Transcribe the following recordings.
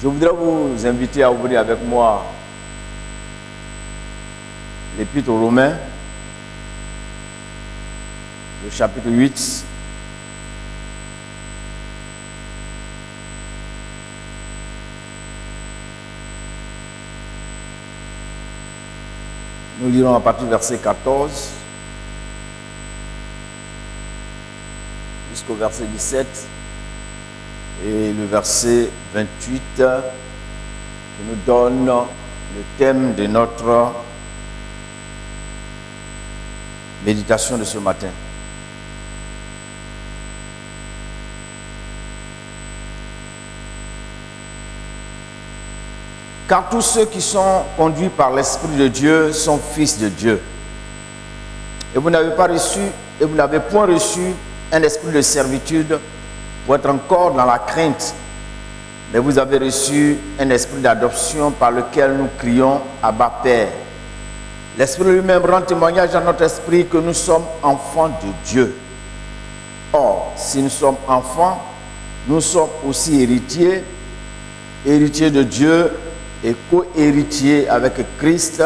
Je voudrais vous inviter à ouvrir avec moi l'Épître aux Romains, le chapitre 8. Nous lirons à partir du verset 14 jusqu'au verset 17 et le verset 28 qui nous donne le thème de notre méditation de ce matin. Car tous ceux qui sont conduits par l'Esprit de Dieu sont fils de Dieu. Et vous n'avez pas reçu, et vous n'avez point reçu un esprit de servitude pour être encore dans la crainte, mais vous avez reçu un esprit d'adoption par lequel nous crions Abba Père. L'Esprit lui-même rend témoignage à notre esprit que nous sommes enfants de Dieu. Or, si nous sommes enfants, nous sommes aussi héritiers, héritiers de Dieu et co-héritiers avec Christ,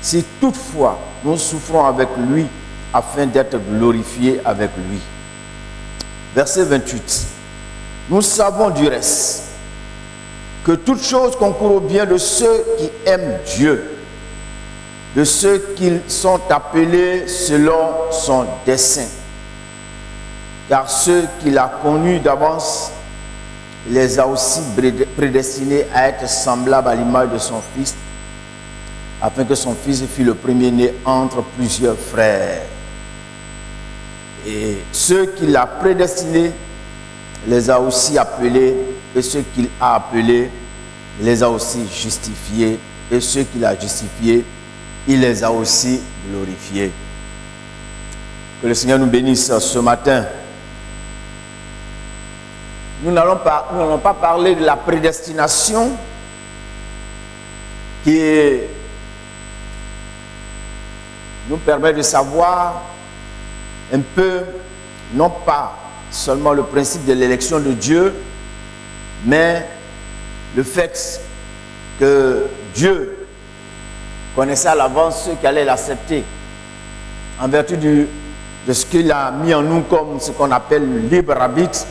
si toutefois nous souffrons avec lui afin d'être glorifiés avec lui. Verset 28. Nous savons du reste que toute chose concourt au bien de ceux qui aiment Dieu, de ceux qui sont appelés selon son dessein. Car ceux qu'il a connus d'avance, il les a aussi prédestinés à être semblables à l'image de son Fils, afin que son Fils fût le premier-né entre plusieurs frères. Et ceux qu'il a prédestinés, les a aussi appelés, et ceux qu'il a appelés, les a aussi justifiés, et ceux qu'il a justifiés, il les a aussi glorifiés. Que le Seigneur nous bénisse ce matin. Nous n'allons pas parler de la prédestination qui nous permet de savoir un peu, non pas seulement le principe de l'élection de Dieu, mais le fait que Dieu connaissait à l'avance ceux qui allaient l'accepter en vertu de ce qu'il a mis en nous comme ce qu'on appelle le libre arbitre,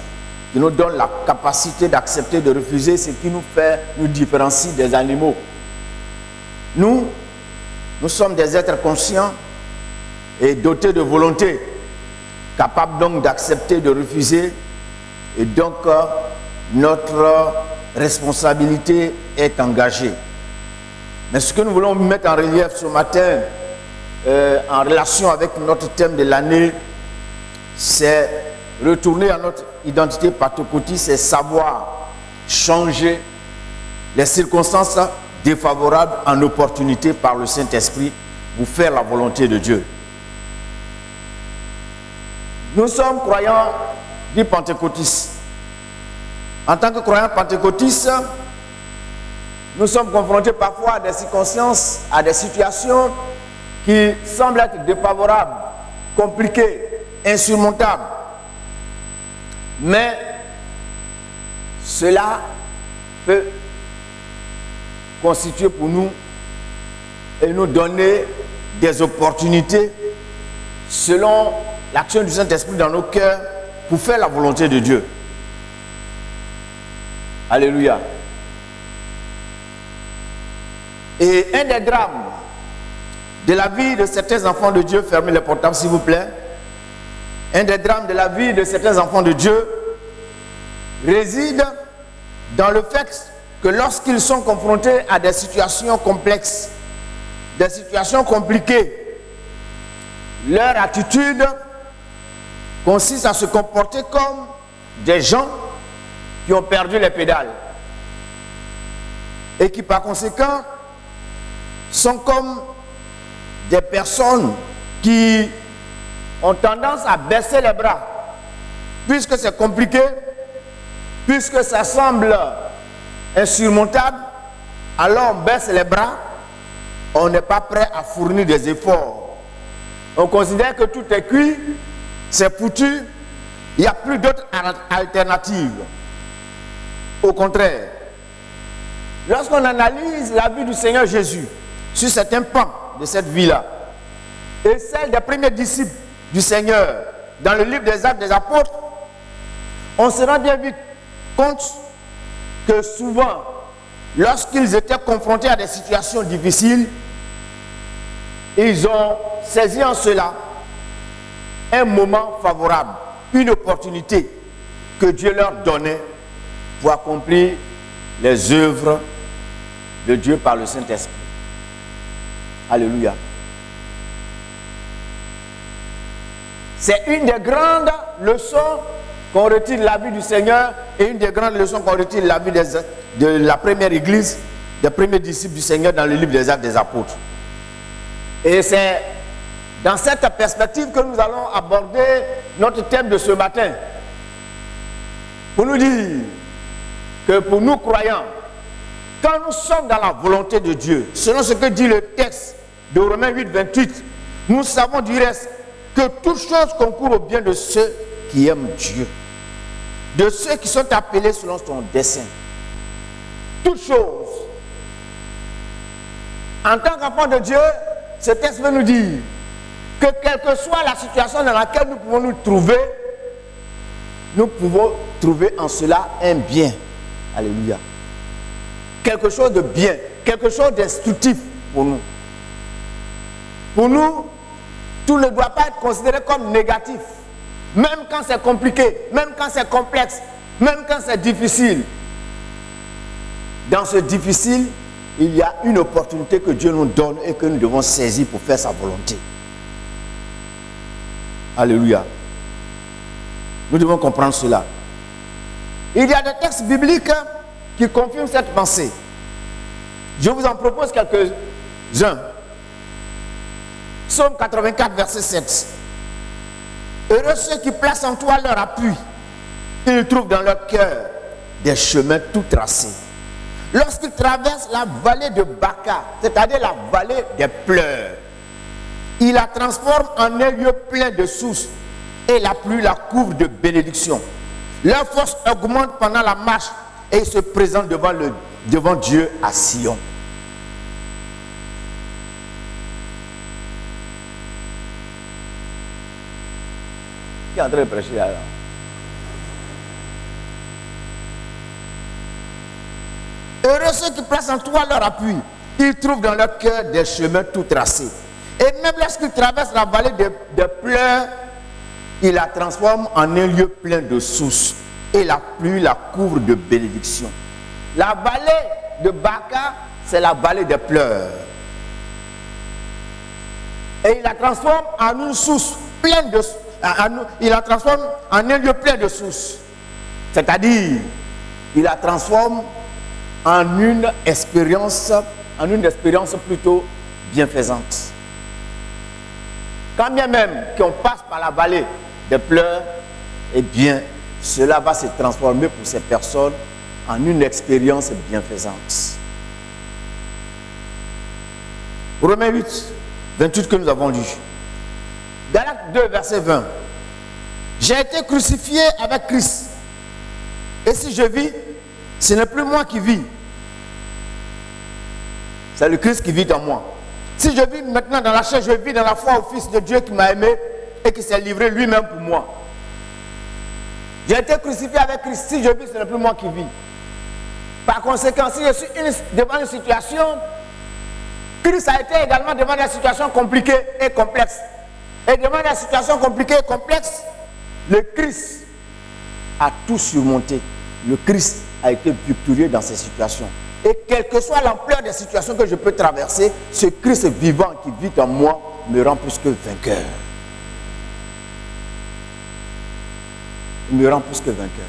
qui nous donne la capacité d'accepter, de refuser, ce qui nous différencie des animaux. Nous sommes des êtres conscients et dotés de volonté, capables donc d'accepter, de refuser, et donc notre responsabilité est engagée. Mais ce que nous voulons mettre en relief ce matin, en relation avec notre thème de l'année, c'est retourner à notre identité pentecôtiste, c'est savoir changer les circonstances défavorables en opportunité par le Saint-Esprit pour faire la volonté de Dieu. Nous sommes croyants du pentecôtistes. En tant que croyants pentecôtistes, nous sommes confrontés parfois à des circonstances, à des situations qui semblent être défavorables, compliquées, insurmontables. Mais cela peut constituer pour nous et nous donner des opportunités selon l'action du Saint-Esprit dans nos cœurs pour faire la volonté de Dieu. Alléluia. Et un des drames de la vie de certains enfants de Dieu, fermez les portables s'il vous plaît, un des drames de la vie de certains enfants de Dieu réside dans le fait que lorsqu'ils sont confrontés à des situations complexes, des situations compliquées, leur attitude consiste à se comporter comme des gens qui ont perdu les pédales et qui par conséquent sont comme des personnes qui ont tendance à baisser les bras. Puisque c'est compliqué, puisque ça semble insurmontable, alors on baisse les bras, on n'est pas prêt à fournir des efforts. On considère que tout est cuit, c'est foutu, il n'y a plus d'autres alternatives. Au contraire, lorsqu'on analyse la vie du Seigneur Jésus sur certains pans de cette vie-là, et celle des premiers disciples du Seigneur dans le livre des Actes des Apôtres, on se rend bien vite compte que souvent, lorsqu'ils étaient confrontés à des situations difficiles, ils ont saisi en cela un moment favorable, une opportunité que Dieu leur donnait pour accomplir les œuvres de Dieu par le Saint-Esprit. Alléluia. C'est une des grandes leçons qu'on retire de la vie du Seigneur et une des grandes leçons qu'on retire de la vie de la première église, des premiers disciples du Seigneur dans le livre des Actes des Apôtres. Et c'est dans cette perspective que nous allons aborder notre thème de ce matin. Pour nous dire que pour nous croyants, quand nous sommes dans la volonté de Dieu, selon ce que dit le texte de Romains 8, 28, nous savons du reste que toute chose concourt au bien de ceux qui aiment Dieu, de ceux qui sont appelés selon son dessein. Toute chose. En tant qu'enfant de Dieu, ce texte veut nous dire que quelle que soit la situation dans laquelle nous pouvons nous trouver, nous pouvons trouver en cela un bien. Alléluia. Quelque chose de bien, quelque chose d'instructif pour nous. Pour nous, tout ne doit pas être considéré comme négatif. Même quand c'est compliqué, même quand c'est complexe, même quand c'est difficile. Dans ce difficile, il y a une opportunité que Dieu nous donne et que nous devons saisir pour faire sa volonté. Alléluia. Nous devons comprendre cela. Il y a des textes bibliques qui confirment cette pensée. Je vous en propose quelques-uns. Psaume 84, verset 7. Heureux ceux qui placent en toi leur appui. Ils trouvent dans leur cœur des chemins tout tracés. Lorsqu'ils traversent la vallée de Baca, c'est-à-dire la vallée des pleurs, il la transforme en un lieu plein de sources et la pluie la couvre de bénédictions. Leur force augmente pendant la marche et ils se présentent devant Dieu à Sion. Qui est en train de prêcher là? Heureux ceux qui placent en toi leur appui. Ils trouvent dans leur cœur des chemins tout tracés. Et même lorsqu'ils traversent la vallée des pleurs, il la transforme en un lieu plein de sources. Et la pluie la couvre de bénédictions. La vallée de Baca, c'est la vallée des pleurs. Et il la transforme en une source pleine de il la transforme en un lieu plein de sources. C'est-à-dire, il la transforme en une expérience plutôt bienfaisante. Quand bien même qu'on passe par la vallée des pleurs, eh bien, cela va se transformer pour ces personnes en une expérience bienfaisante. Romains 8, 28 que nous avons lu. Galates 2, verset 20. J'ai été crucifié avec Christ. Et si je vis, ce n'est plus moi qui vis. C'est le Christ qui vit en moi. Si je vis maintenant dans la chair, je vis dans la foi au Fils de Dieu qui m'a aimé et qui s'est livré lui-même pour moi. J'ai été crucifié avec Christ. Si je vis, ce n'est plus moi qui vis. Par conséquent, si je suis devant une situation, Christ a été également devant des situations compliquées et complexes. Et devant des situations compliquées et complexes, le Christ a tout surmonté. Le Christ a été victorieux dans ces situations. Et quelle que soit l'ampleur des situations que je peux traverser, ce Christ vivant qui vit en moi me rend plus que vainqueur. Il me rend plus que vainqueur.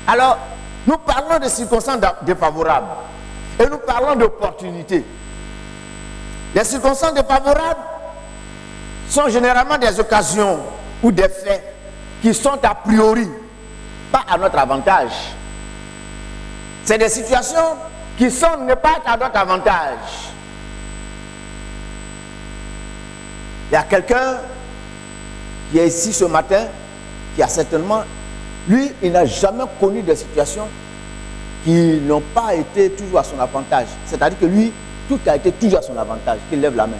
Alors, nous parlons de circonstances défavorables. Et nous parlons d'opportunités. Les circonstances défavorables sont généralement des occasions ou des faits qui sont a priori pas à notre avantage. C'est des situations qui semblent ne pas être à notre avantage. Il y a quelqu'un qui est ici ce matin, qui a certainement, lui, il n'a jamais connu des situations qui n'ont pas été toujours à son avantage. C'est-à-dire que lui, tout a été toujours à son avantage. Qu'il lève la main.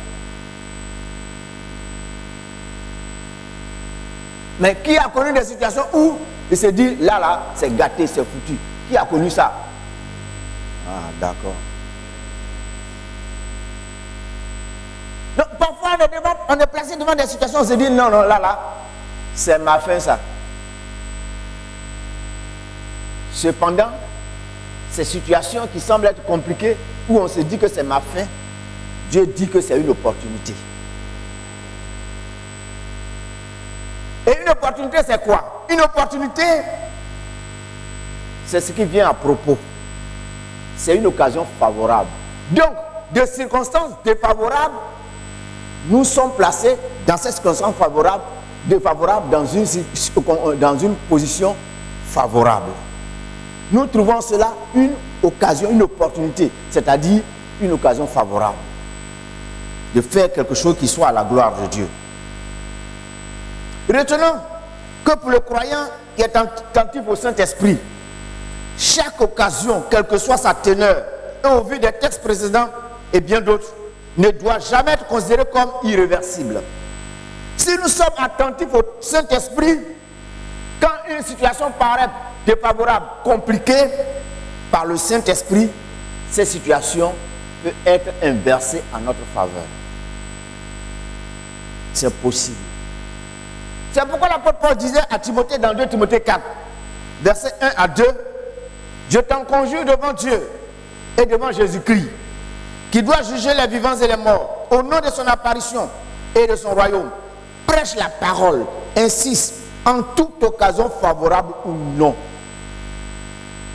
Mais qui a connu des situations où il se dit, là, c'est gâté, c'est foutu. Qui a connu ça? Ah, d'accord. Donc, parfois, on est placé devant des situations, on se dit, non, là, c'est ma fin, ça. Cependant, ces situations qui semblent être compliquées, où on se dit que c'est ma fin, Dieu dit que c'est une opportunité. Et une opportunité, c'est quoi? Une opportunité, c'est ce qui vient à propos. C'est une occasion favorable. Donc, de circonstances défavorables, nous sommes placés dans ces circonstances défavorables dans une position favorable. Nous trouvons cela une occasion, une opportunité, c'est-à-dire une occasion favorable de faire quelque chose qui soit à la gloire de Dieu. Retenons que pour le croyant qui est attentif au Saint-Esprit, chaque occasion, quelle que soit sa teneur, et au vu des textes précédents et bien d'autres, ne doit jamais être considérée comme irréversible. Si nous sommes attentifs au Saint-Esprit, quand une situation paraît défavorable, compliquée, par le Saint-Esprit, cette situation peut être inversée en notre faveur. C'est possible. C'est pourquoi l'apôtre Paul disait à Timothée dans 2 Timothée 4, versets 1 à 2, « Je t'en conjure devant Dieu et devant Jésus-Christ, qui doit juger les vivants et les morts, au nom de son apparition et de son royaume. Prêche la parole, insiste, en toute occasion favorable ou non. »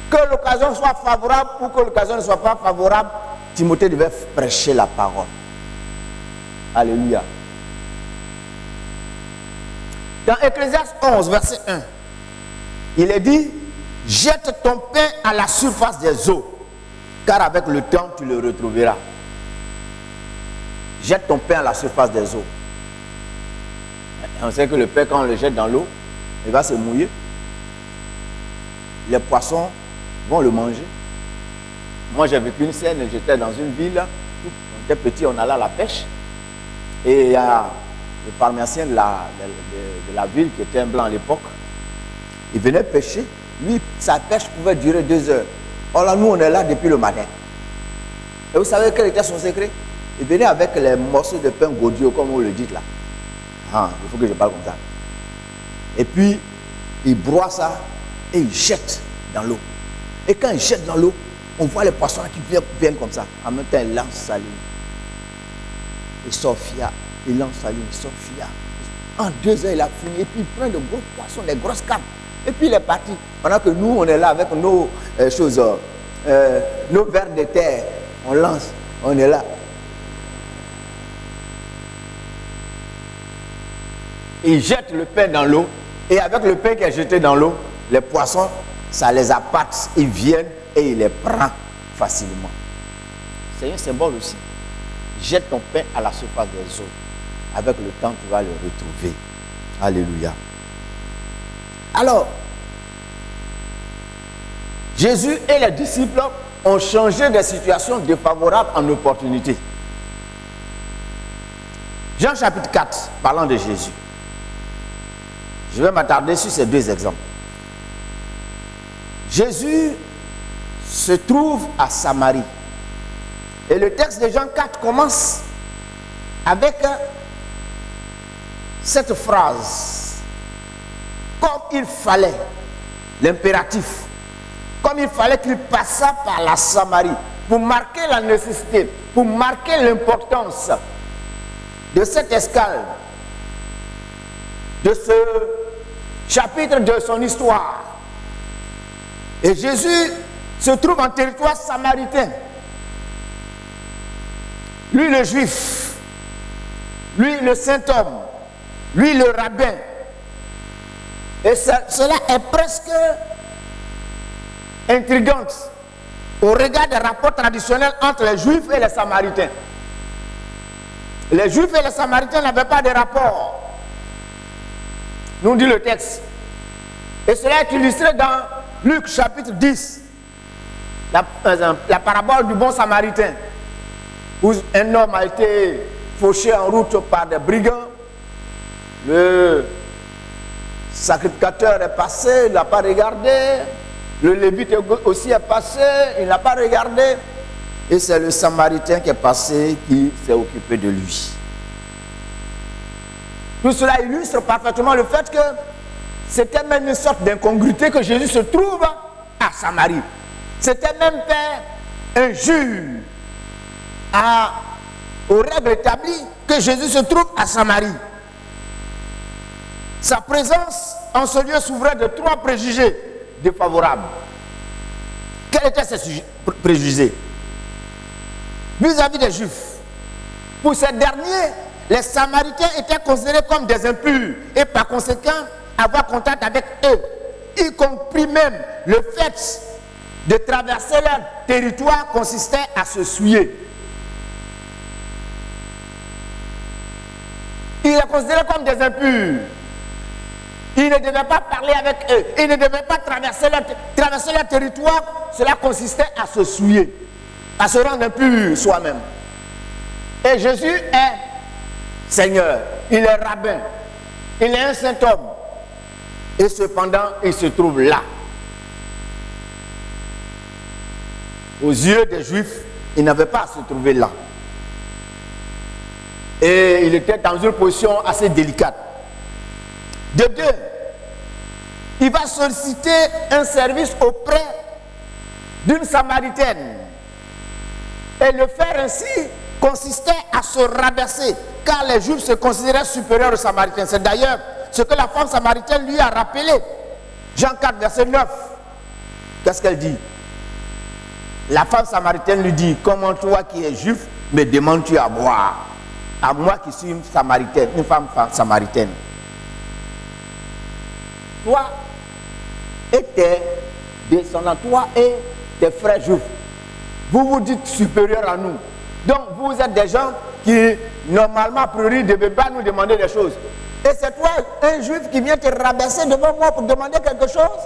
Que l'occasion soit favorable ou que l'occasion ne soit pas favorable, Timothée devait prêcher la parole. Alléluia. Dans Ecclésiaste 11, verset 1, il est dit, « Jette ton pain à la surface des eaux, car avec le temps tu le retrouveras. » Jette ton pain à la surface des eaux. Et on sait que le pain, quand on le jette dans l'eau, il va se mouiller. Les poissons vont le manger. Moi, j'ai vécu une scène, j'étais dans une ville, on était petit, on allait à la pêche. Et il y a le pharmacien de la ville, qui était un blanc à l'époque, il venait pêcher. Lui, sa pêche pouvait durer 2 heures. Or là, nous, on est là depuis le matin. Et vous savez quel était son secret? Il venait avec les morceaux de pain gaudio, comme vous le dites là. Ah, il faut que je parle comme ça. Et puis, il broie ça et il jette dans l'eau. Et quand il jette dans l'eau, on voit les poissons qui viennent comme ça. En même temps, il lance sa ligne. Il sort fiat. Il lance sa ligne, il sort fiat. En 2 heures, il a fini. Et puis, il prend de gros poissons, des grosses carpes. Et puis, il est parti. Pendant que nous, on est là avec nos choses, nos vers de terre. On lance, on est là. Il jette le pain dans l'eau. Et avec le pain qui est jeté dans l'eau, les poissons, ça les appâte. Ils viennent et il les prend facilement. C'est un symbole aussi. Jette ton pain à la surface des eaux. Avec le temps, tu vas le retrouver. Alléluia. Alors, Jésus et les disciples ont changé des situations défavorables en opportunités. Jean chapitre 4, parlant de Jésus. Je vais m'attarder sur ces 2 exemples. Jésus se trouve à Samarie. Et le texte de Jean 4 commence avec cette phrase. Comme il fallait, l'impératif, comme il fallait qu'il passât par la Samarie pour marquer la nécessité, pour marquer l'importance de cette escale, de ce chapitre de son histoire. Et Jésus se trouve en territoire samaritain. Lui le juif, lui le saint homme, lui le rabbin. Et cela est presque intrigante au regard des rapports traditionnels entre les juifs et les samaritains. Les juifs et les samaritains n'avaient pas de rapport, nous dit le texte. Et cela est illustré dans Luc chapitre 10, La parabole du bon samaritain, où un homme a été fauché en route par des brigands. Le sacrificateur est passé, il n'a pas regardé. Le lévite aussi est passé, il n'a pas regardé. Et c'est le samaritain qui est passé qui s'est occupé de lui. Tout cela illustre parfaitement le fait que c'était même une sorte d'incongruité que Jésus se trouve à Samarie. C'était même fait injure aux règles établies que Jésus se trouve à Samarie. Sa présence en ce lieu s'ouvrait de 3 préjugés défavorables. Quels étaient ces préjugés? Vis-à-vis des Juifs. Pour ces derniers, les Samaritains étaient considérés comme des impurs et par conséquent, avoir contact avec eux, y compris même le fait de traverser leur territoire consistait à se souiller. Ils les considéraient comme des impurs. Ils ne devaient pas parler avec eux. Ils ne devaient pas traverser leur territoire. Cela consistait à se souiller, à se rendre impur soi-même. Et Jésus est Seigneur, il est rabbin, il est un saint homme. Et cependant, il se trouve là. Aux yeux des Juifs, il n'avait pas à se trouver là. Et il était dans une position assez délicate. De deux, il va solliciter un service auprès d'une Samaritaine. Et le faire ainsi consistait à se rabaisser, car les Juifs se considéraient supérieurs aux Samaritains. C'est d'ailleurs ce que la femme samaritaine lui a rappelé. Jean 4, verset 9. Qu'est-ce qu'elle dit? La femme samaritaine lui dit: comment toi qui es juif me demandes-tu à boire? À moi qui suis une samaritaine, une femme samaritaine. Toi et tes descendants, toi et tes frères juifs, vous vous dites supérieurs à nous. Donc vous êtes des gens qui normalement a priori ne devaient pas nous demander des choses. Et c'est toi, un juif, qui vient te rabaisser devant moi pour demander quelque chose?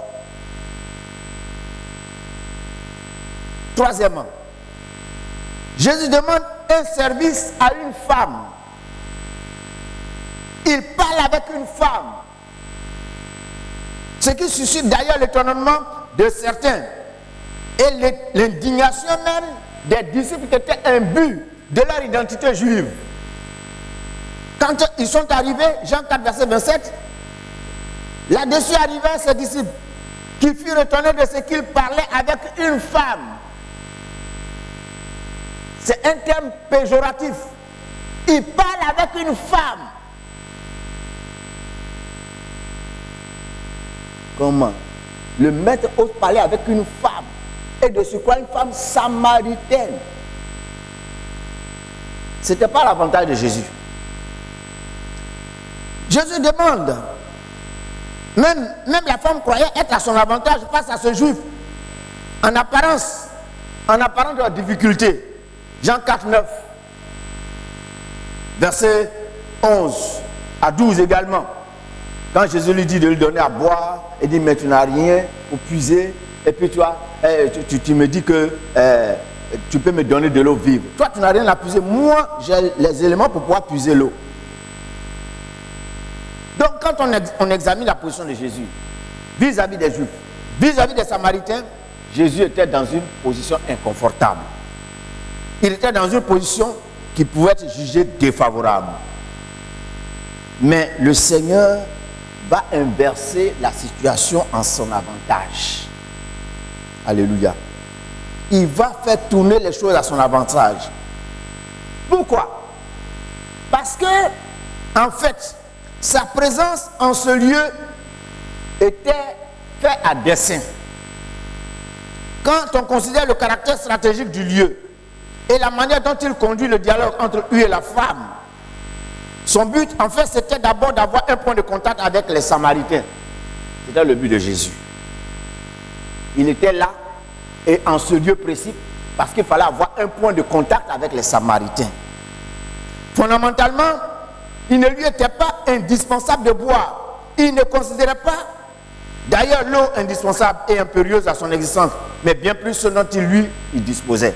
Troisièmement, Jésus demande un service à une femme. Il parle avec une femme. Ce qui suscite d'ailleurs l'étonnement de certains et l'indignation même des disciples qui étaient imbus de leur identité juive. Quand ils sont arrivés, Jean 4, verset 27, là-dessus arrivaient ses disciples qui furent étonnés de ce qu'il parlait avec une femme. C'est un terme péjoratif. Il parle avec une femme. Comment? Le maître ose parler avec une femme. Et de ce quoi une femme samaritaine. Ce n'était pas l'avantage de Jésus. Jésus demande, même la femme croyait être à son avantage face à ce juif, en apparence de la difficulté. Jean 4, 9, verset 11 à 12 également. Quand Jésus lui dit de lui donner à boire, il dit: mais tu n'as rien pour puiser, et puis toi, tu me dis que tu peux me donner de l'eau vive. Toi, tu n'as rien à puiser. Moi, j'ai les éléments pour pouvoir puiser l'eau. Donc, quand on examine la position de Jésus vis-à-vis des Juifs, vis-à-vis des Samaritains, Jésus était dans une position inconfortable. Il était dans une position qui pouvait être jugée défavorable. Mais le Seigneur va inverser la situation en son avantage. Alléluia. Il va faire tourner les choses à son avantage. Pourquoi? Parce que, en fait, sa présence en ce lieu était faite à dessein. Quand on considère le caractère stratégique du lieu et la manière dont il conduit le dialogue entre lui et la femme, son but, en fait, c'était d'abord d'avoir un point de contact avec les Samaritains. C'était le but de Jésus. Il était là, et en ce lieu précis, parce qu'il fallait avoir un point de contact avec les Samaritains. Fondamentalement, il ne lui était pas indispensable de boire. Il ne considérait pas D'ailleurs, l'eau indispensable et impérieuse à son existence, mais bien plus ce dont il disposait.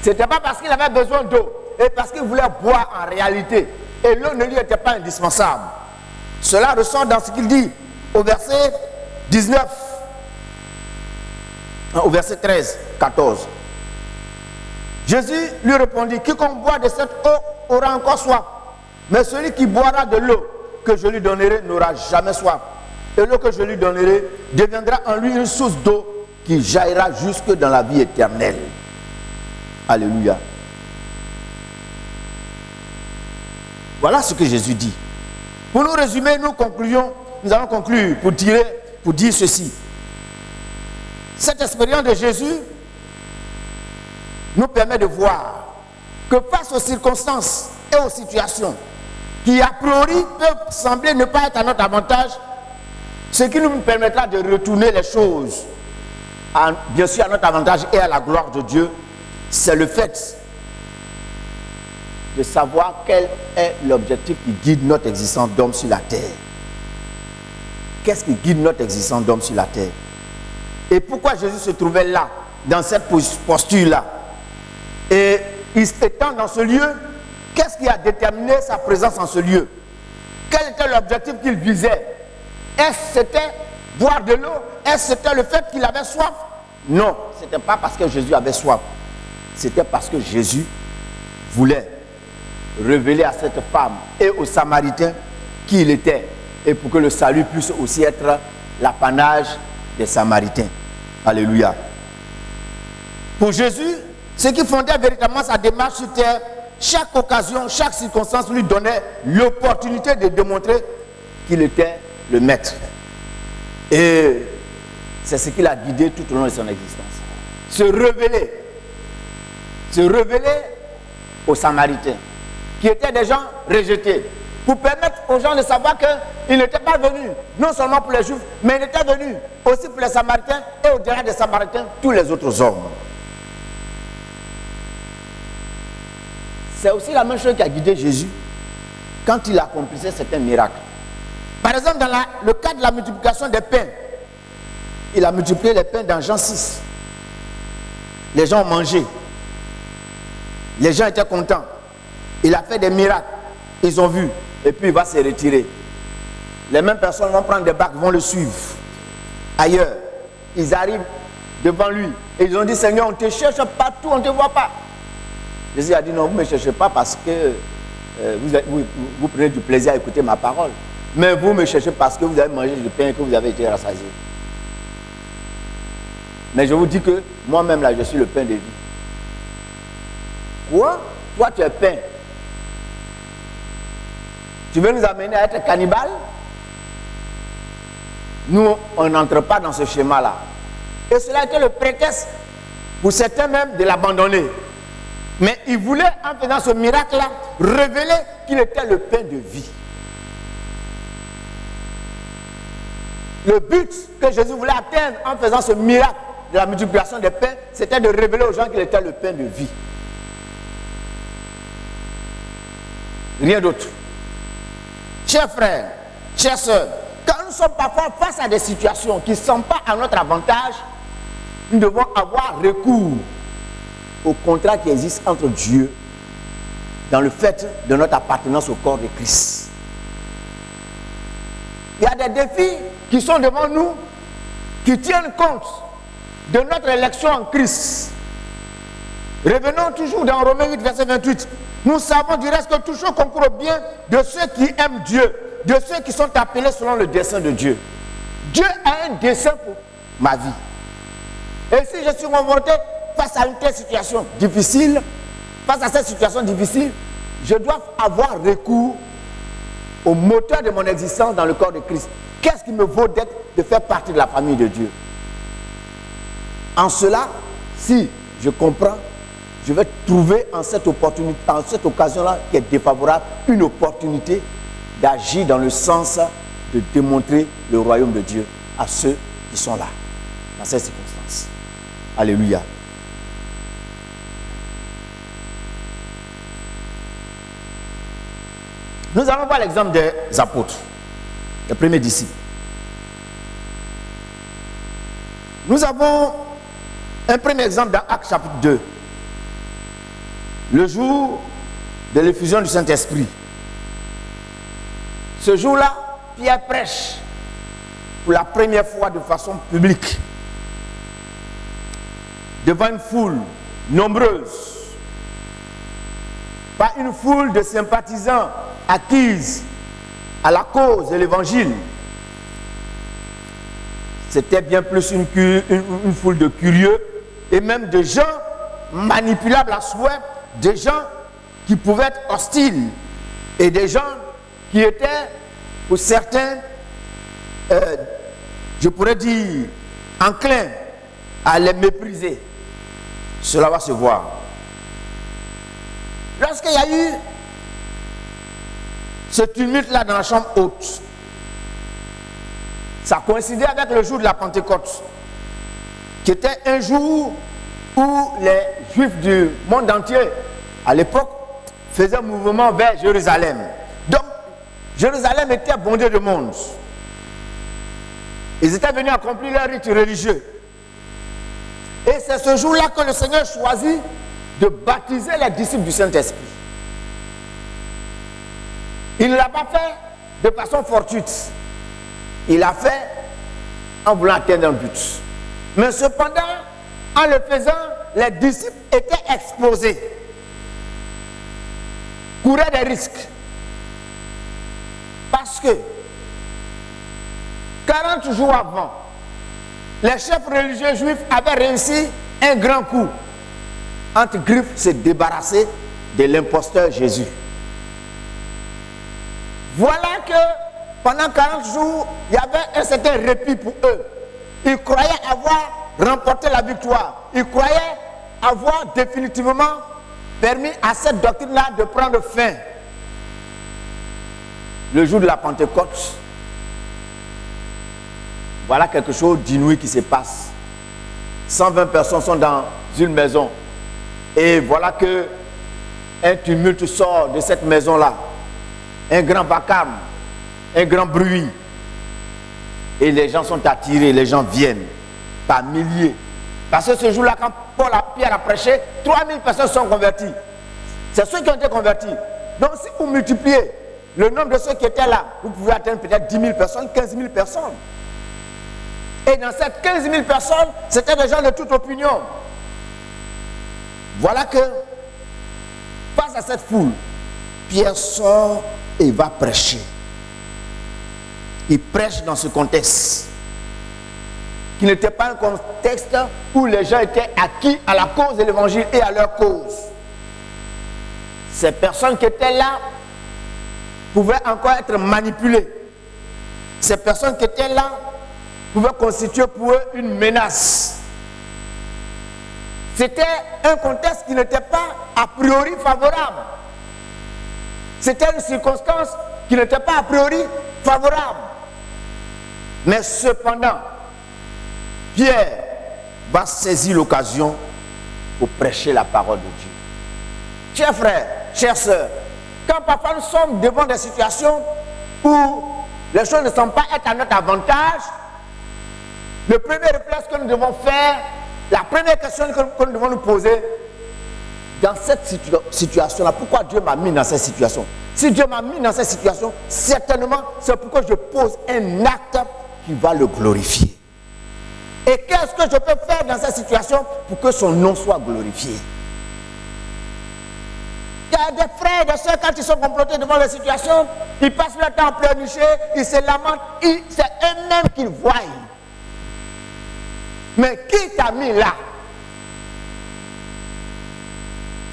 Ce n'était pas parce qu'il avait besoin d'eau et parce qu'il voulait boire en réalité. Et l'eau ne lui était pas indispensable. Cela ressort dans ce qu'il dit au verset 19, au verset 13, 14. Jésus lui répondit, quiconque boit de cette eau aura encore soif. Mais celui qui boira de l'eau que je lui donnerai n'aura jamais soif. Et l'eau que je lui donnerai deviendra en lui une source d'eau qui jaillira jusque dans la vie éternelle. Alléluia. Voilà ce que Jésus dit. Pour nous résumer, nous allons conclure pour dire ceci. Cette expérience de Jésus nous permet de voir que face aux circonstances et aux situations qui a priori peuvent sembler ne pas être à notre avantage, ce qui nous permettra de retourner les choses, bien sûr à notre avantage et à la gloire de Dieu, c'est le fait de savoir quel est l'objectif qui guide notre existence d'homme sur la terre. Qu'est-ce qui guide notre existence d'homme sur la terre? Et pourquoi Jésus se trouvait là, dans cette posture-là? Et étant dans ce lieu, qu'est-ce qui a déterminé sa présence en ce lieu? Quel était l'objectif qu'il visait? Est-ce que c'était boire de l'eau? Est-ce que c'était le fait qu'il avait soif? Non, ce n'était pas parce que Jésus avait soif. C'était parce que Jésus voulait révéler à cette femme et aux Samaritains qui il était. Et pour que le salut puisse aussi être l'apanage des Samaritains. Alléluia. Pour Jésus, ce qui fondait véritablement sa démarche sur terre, chaque occasion, chaque circonstance lui donnait l'opportunité de démontrer qu'il était le maître. Et c'est ce qui l'a guidé tout au long de son existence. Se révéler aux Samaritains, qui étaient des gens rejetés, pour permettre aux gens de savoir qu'il n'était pas venu, non seulement pour les Juifs, mais il était venu aussi pour les Samaritains et au-delà des Samaritains, tous les autres hommes. C'est aussi la même chose qui a guidé Jésus quand il accomplissait certains miracles. Par exemple, dans le cas de la multiplication des pains, il a multiplié les pains dans Jean 6. Les gens ont mangé. Les gens étaient contents. Il a fait des miracles. Ils ont vu. Et puis il va se retirer. Les mêmes personnes vont prendre des barques, vont le suivre. Ailleurs, ils arrivent devant lui. Et ils ont dit, Seigneur, on te cherche partout, on ne te voit pas. Jésus a dit, non, vous ne me cherchez pas parce que vous prenez du plaisir à écouter ma parole. Mais vous me cherchez parce que vous avez mangé du pain et que vous avez été rassasié. Mais je vous dis que moi-même, là, je suis le pain de vie. Quoi? Toi, tu es pain. Tu veux nous amener à être cannibales? Nous, on n'entre pas dans ce schéma-là. Et cela a été le prétexte pour certains même de l'abandonner. Mais il voulait, en faisant ce miracle-là, révéler qu'il était le pain de vie. Le but que Jésus voulait atteindre en faisant ce miracle de la multiplication des pains, c'était de révéler aux gens qu'il était le pain de vie. Rien d'autre. Chers frères, chères sœurs, quand nous sommes parfois face à des situations qui ne sont pas à notre avantage, nous devons avoir recours au contrat qui existe entre Dieu dans le fait de notre appartenance au corps de Christ. Il y a des défis qui sont devant nous, qui tiennent compte de notre élection en Christ. Revenons toujours dans Romains 8, verset 28. Nous savons du reste que tout chose concourt au bien de ceux qui aiment Dieu, de ceux qui sont appelés selon le dessein de Dieu. Dieu a un dessein pour ma vie. Et si je suis confronté face à une telle situation difficile, face à cette situation difficile, je dois avoir recours au moteur de mon existence dans le corps de Christ. Qu'est-ce qui me vaut de faire partie de la famille de Dieu? En cela, si je comprends, je vais trouver en cette opportunité, en cette occasion-là qui est défavorable, une opportunité d'agir dans le sens de démontrer le royaume de Dieu à ceux qui sont là, dans ces circonstances. Alléluia. Nous allons voir l'exemple des apôtres, les premiers disciples. Nous avons un premier exemple dans Actes chapitre 2. Le jour de l'effusion du Saint-Esprit. Ce jour-là, Pierre prêche pour la première fois de façon publique devant une foule nombreuse. Pas une foule de sympathisants acquises à la cause de l'évangile. C'était bien plus une foule de curieux et même de gens manipulables à souhait, des gens qui pouvaient être hostiles et des gens qui étaient, pour certains, je pourrais dire, enclins à les mépriser. Cela va se voir. Lorsqu'il y a eu ce tumulte-là dans la chambre haute, ça coïncidait avec le jour de la Pentecôte, qui était un jour où les Juifs du monde entier, à l'époque, faisaient un mouvement vers Jérusalem. Donc, Jérusalem était bondé de monde. Ils étaient venus accomplir leur rite religieux. Et c'est ce jour-là que le Seigneur choisit de baptiser les disciples du Saint-Esprit. Il ne l'a pas fait de façon fortuite. Il l'a fait en voulant atteindre un but. Mais cependant, en le faisant, les disciples étaient exposés, couraient des risques. Parce que 40 jours avant, les chefs religieux juifs avaient réussi un grand coup. Entre griffes, se débarrasser de l'imposteur Jésus. Voilà que pendant 40 jours, il y avait un certain répit pour eux. Ils croyaient avoir remporté la victoire. Ils croyaient avoir définitivement permis à cette doctrine-là de prendre fin. Le jour de la Pentecôte, voilà quelque chose d'inouï qui se passe. 120 personnes sont dans une maison. Et voilà que un tumulte sort de cette maison-là. Un grand vacarme, un grand bruit. Et les gens sont attirés, les gens viennent par milliers. Parce que ce jour-là, quand Pierre a prêché, 3000 personnes sont converties. C'est ceux qui ont été convertis. Donc si vous multipliez le nombre de ceux qui étaient là, vous pouvez atteindre peut-être 10 000 personnes, 15 000 personnes. Et dans ces 15 000 personnes, c'était des gens de toute opinion. Voilà que, face à cette foule, Pierre sort et va prêcher. Il prêche dans ce contexte, qui n'était pas un contexte où les gens étaient acquis à la cause de l'évangile et à leur cause. Ces personnes qui étaient là pouvaient encore être manipulées. Ces personnes qui étaient là pouvaient constituer pour eux une menace. C'était un contexte qui n'était pas a priori favorable. C'était une circonstance qui n'était pas a priori favorable. Mais cependant, Pierre va saisir l'occasion pour prêcher la parole de Dieu. Chers frères, chères sœurs, quand parfois nous sommes devant des situations où les choses ne semblent pas être à notre avantage, le premier réflexe que nous devons faire, la première question que nous devons nous poser, dans cette situation-là, pourquoi Dieu m'a mis dans cette situation? Si Dieu m'a mis dans cette situation, certainement c'est pourquoi je pose un acte qui va le glorifier. Et qu'est-ce que je peux faire dans cette situation pour que son nom soit glorifié? Il y a des frères et des sœurs, quand ils sont complotés devant les situations, ils passent leur temps à pleurnicher, ils se lamentent, c'est eux-mêmes qu'ils voient. Mais qui t'a mis là?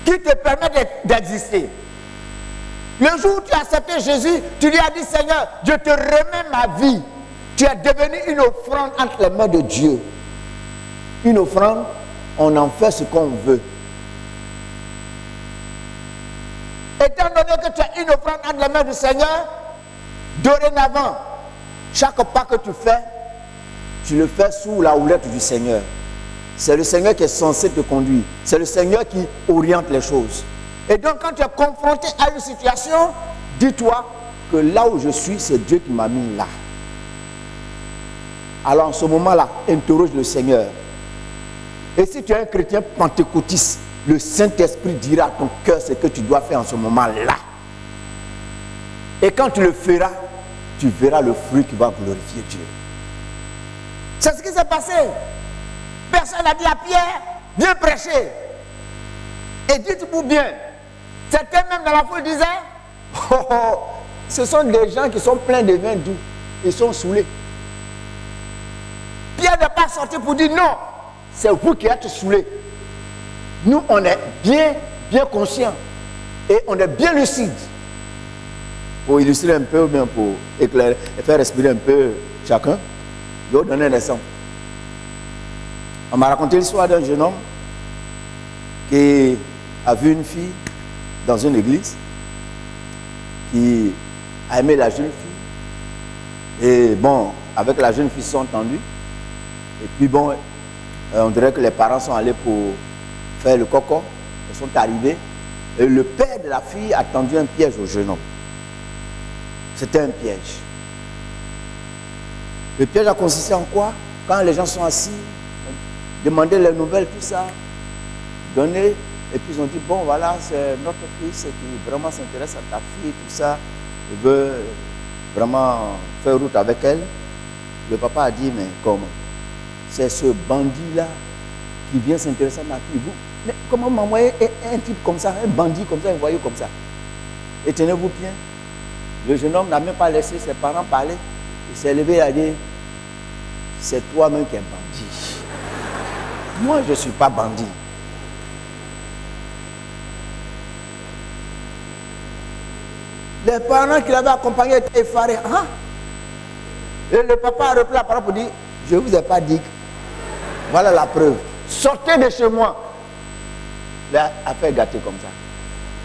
Qui te permet d'exister? Le jour où tu as accepté Jésus, tu lui as dit, Seigneur, je te remets ma vie. Tu es devenu une offrande entre les mains de Dieu. Une offrande, on en fait ce qu'on veut. Étant donné que tu as une offrande entre les mains du Seigneur, dorénavant, chaque pas que tu fais, tu le fais sous la houlette du Seigneur. C'est le Seigneur qui est censé te conduire. C'est le Seigneur qui oriente les choses. Et donc quand tu es confronté à une situation, dis-toi que là où je suis, c'est Dieu qui m'a mis là. Alors en ce moment-là, interroge le Seigneur. Et si tu es un chrétien pentecôtiste, le Saint-Esprit dira à ton cœur ce que tu dois faire en ce moment-là. Et quand tu le feras, tu verras le fruit qui va glorifier Dieu. C'est ce qui s'est passé. Personne n'a dit à Pierre, viens prêcher. Et dites-vous bien, certains même dans la foule disaient, oh, oh, ce sont des gens qui sont pleins de vin doux. Ils sont saoulés. Pierre n'est pas sorti pour dire non, c'est vous qui êtes saoulés. Nous, on est bien conscients et on est bien lucides. Pour illustrer un peu, bien pour éclairer et faire respirer un peu chacun, je vais vous donner un exemple. On m'a raconté l'histoire d'un jeune homme qui a vu une fille dans une église, qui a aimé la jeune fille. Et bon, avec la jeune fille, ils sont entendus. Et puis bon, on dirait que les parents sont allés pour faire le coco. Ils sont arrivés. Et le père de la fille a tendu un piège au jeune homme. C'était un piège. Le piège a consisté en quoi? Quand les gens sont assis, demander les nouvelles, tout ça, donner, et puis ils ont dit, bon voilà, c'est notre fils qui vraiment s'intéresse à ta fille, tout ça, il veut vraiment faire route avec elle. Le papa a dit, mais comment? C'est ce bandit-là qui vient s'intéresser à ma fille. Vous, mais comment m'envoyer un type comme ça, un bandit comme ça, un voyou comme ça? Et tenez-vous bien, le jeune homme n'a même pas laissé ses parents parler. Il s'est levé et a dit, c'est toi-même qui es bandit. Moi, je ne suis pas bandit. Les parents qui l'avaient accompagné étaient effarés. Hein? Et le papa a repris la parole pour dire, je ne vous ai pas dit. Voilà la preuve. Sortez de chez moi. Là, affaire gâtée comme ça.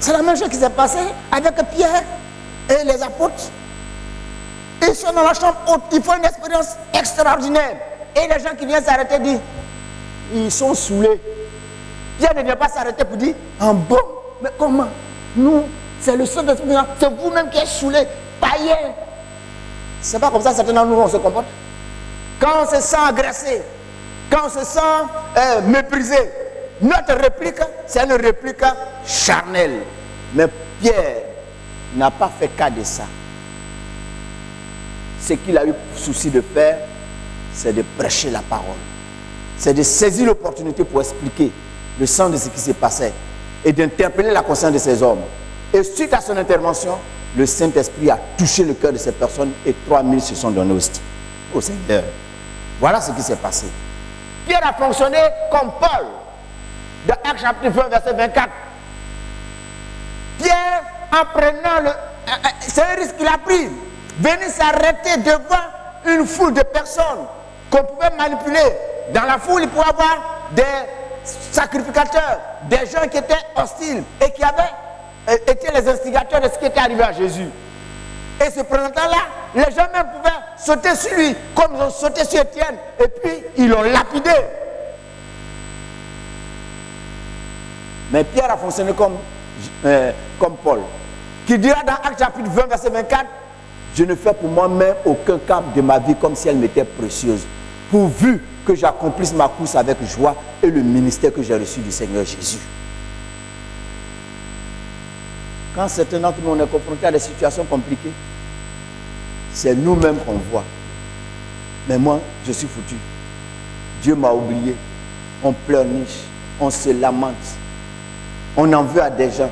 C'est la même chose qui s'est passée avec Pierre et les apôtres. Ils sont dans la chambre haute, ils font une expérience extraordinaire. Et les gens qui viennent s'arrêter disent, ils sont saoulés. Pierre ne vient pas s'arrêter pour dire, en bon, mais comment? Nous, c'est le Saint-Esprit, c'est vous-même qui êtes saoulés, païens. C'est pas comme ça, certains d'entre nous, on se comporte. Quand on se sent agressé, quand on se sent méprisé, notre réplique, c'est une réplique charnelle. Mais Pierre n'a pas fait cas de ça. Ce qu'il a eu souci de faire, c'est de prêcher la parole. C'est de saisir l'opportunité pour expliquer le sens de ce qui s'est passé et d'interpeller la conscience de ces hommes. Et suite à son intervention, le Saint-Esprit a touché le cœur de ces personnes et 3000 se sont donnés au Seigneur. Voilà ce qui s'est passé. Pierre a fonctionné comme Paul, dans Actes chapitre 20, verset 24. Pierre, en prenant c'est un risque qu'il a pris, venir s'arrêter devant une foule de personnes qu'on pouvait manipuler. Dans la foule, il pouvait avoir des sacrificateurs, des gens qui étaient hostiles et qui avaient été les instigateurs de ce qui était arrivé à Jésus. Et se présentant là, les gens même pouvaient sauter sur lui, comme ils ont sauté sur Étienne, et puis ils l'ont lapidé. Mais Pierre a fonctionné comme Paul, qui dira dans Actes chapitre 20, verset 24, je ne fais pour moi-même aucun cap de ma vie comme si elle m'était précieuse, pourvu que j'accomplisse ma course avec joie et le ministère que j'ai reçu du Seigneur Jésus. Quand certains d'entre nous on est confrontés à des situations compliquées, c'est nous-mêmes qu'on voit. Mais moi, je suis foutu. Dieu m'a oublié. On pleurniche, on se lamente. On en veut à des gens.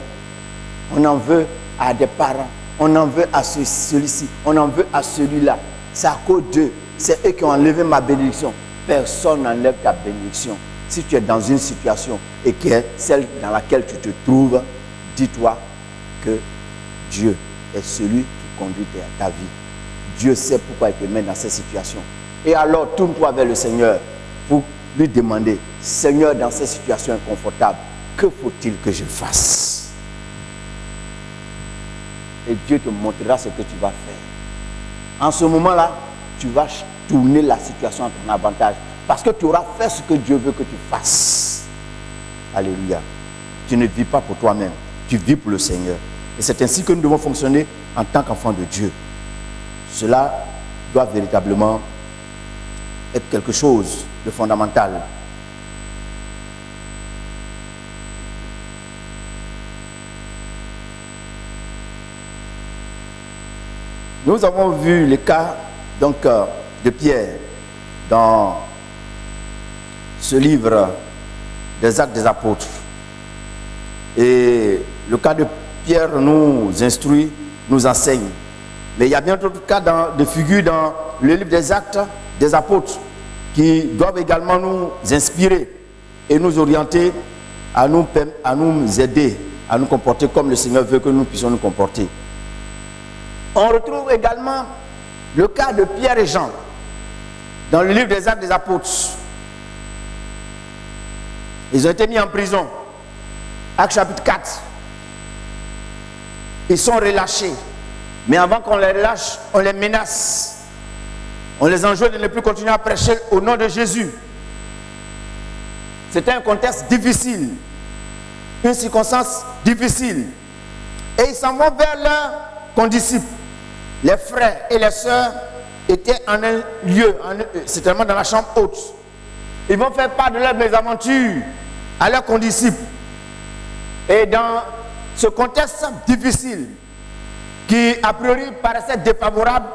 On en veut à des parents. On en veut à celui-ci. On en veut à celui-là. C'est à cause d'eux. C'est eux qui ont enlevé ma bénédiction. Personne n'enlève ta bénédiction. Si tu es dans une situation et qui est celle dans laquelle tu te trouves, dis-toi que Dieu est celui qui conduit ta vie. Dieu sait pourquoi il te met dans cette situation. Et alors, tourne-toi vers le Seigneur pour lui demander, Seigneur, dans cette situation inconfortable, que faut-il que je fasse? Et Dieu te montrera ce que tu vas faire. En ce moment-là, tu vas tourner la situation à ton avantage. Parce que tu auras fait ce que Dieu veut que tu fasses. Alléluia. Tu ne vis pas pour toi-même. Tu vis pour le Seigneur. Et c'est ainsi que nous devons fonctionner en tant qu'enfants de Dieu. Cela doit véritablement est quelque chose de fondamental. Nous avons vu le cas donc, de Pierre dans ce livre des Actes des Apôtres. Et le cas de Pierre nous instruit, nous enseigne. Mais il y a bien d'autres cas de figures dans le livre des Actes des Apôtres qui doivent également nous inspirer et nous orienter à nous aider, à nous comporter comme le Seigneur veut que nous puissions nous comporter. On retrouve également le cas de Pierre et Jean dans le livre des Actes des Apôtres. Ils ont été mis en prison. Actes chapitre 4. Ils sont relâchés. Mais avant qu'on les relâche, on les menace. On les enjoint de ne plus continuer à prêcher au nom de Jésus. C'était un contexte difficile. Une circonstance difficile. Et ils s'en vont vers leurs condisciples. Les frères et les sœurs étaient en un lieu, certainement dans la chambre haute. Ils vont faire part de leurs mésaventures à leurs condisciples. Et dans ce contexte difficile, qui a priori paraissait défavorable,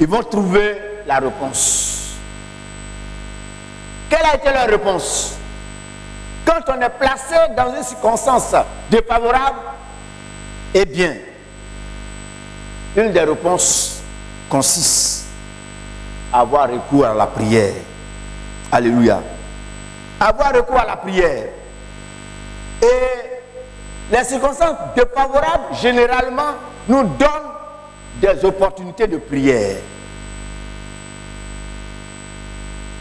ils vont trouver la réponse. Quelle a été leur réponse? Quand on est placé dans une circonstance défavorable, eh bien, une des réponses consiste à avoir recours à la prière. Alléluia. Avoir recours à la prière. Et les circonstances défavorables, généralement, nous donnent des opportunités de prière.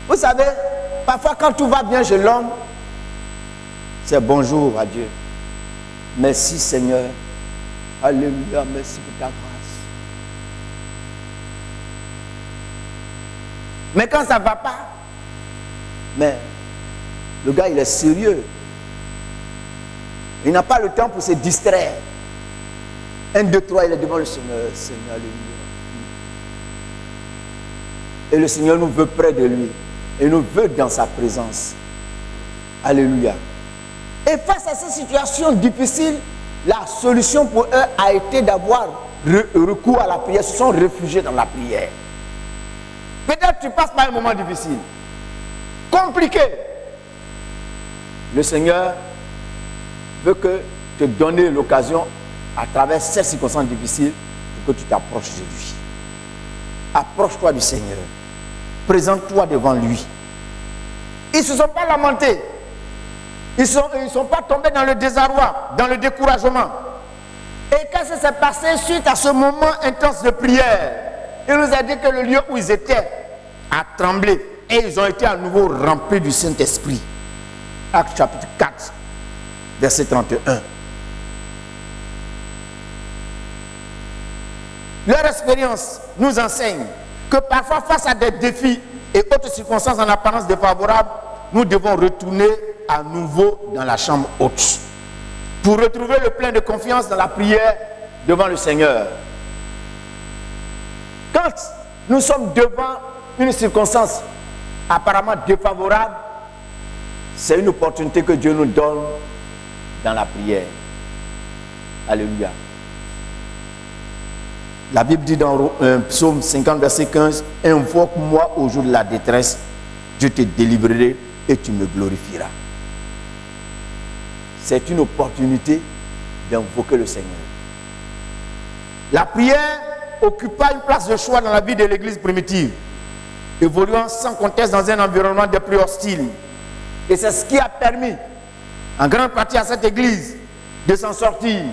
Vous savez, parfois quand tout va bien chez l'homme, c'est bonjour à Dieu. Merci Seigneur. Alléluia, merci pour ta grâce. Mais quand ça ne va pas, mais le gars il est sérieux. Il n'a pas le temps pour se distraire. 1, 2, 3, il est devant le Seigneur. Seigneur, alléluia. Et le Seigneur nous veut près de lui. Et nous veut dans sa présence. Alléluia. Et face à ces situations difficiles, la solution pour eux a été d'avoir recours à la prière. Ils se sont réfugiés dans la prière. Peut-être tu passes par un moment difficile, compliqué. Le Seigneur veut te donner l'occasion à travers ces circonstances difficiles pour que tu t'approches de lui. Approche-toi du Seigneur. Présente-toi devant lui. Ils ne se sont pas lamentés. Ils ne sont pas tombés dans le désarroi, dans le découragement. Et qu'est-ce qui s'est passé suite à ce moment intense de prière? Il nous a dit que le lieu où ils étaient a tremblé. Et ils ont été à nouveau remplis du Saint-Esprit. Actes chapitre 4, verset 31. Leur expérience nous enseigne que parfois face à des défis et autres circonstances en apparence défavorables, nous devons retourner à nouveau dans la chambre haute pour retrouver le plein de confiance dans la prière devant le Seigneur. Quand nous sommes devant une circonstance apparemment défavorable, c'est une opportunité que Dieu nous donne dans la prière. Alléluia. La Bible dit dans Psaume 50, verset 15, « Invoque-moi au jour de la détresse, je te délivrerai et tu me glorifieras. » C'est une opportunité d'invoquer le Seigneur. La prière occupa une place de choix dans la vie de l'Église primitive, évoluant sans conteste dans un environnement des plus hostiles. Et c'est ce qui a permis, en grande partie à cette Église, de s'en sortir.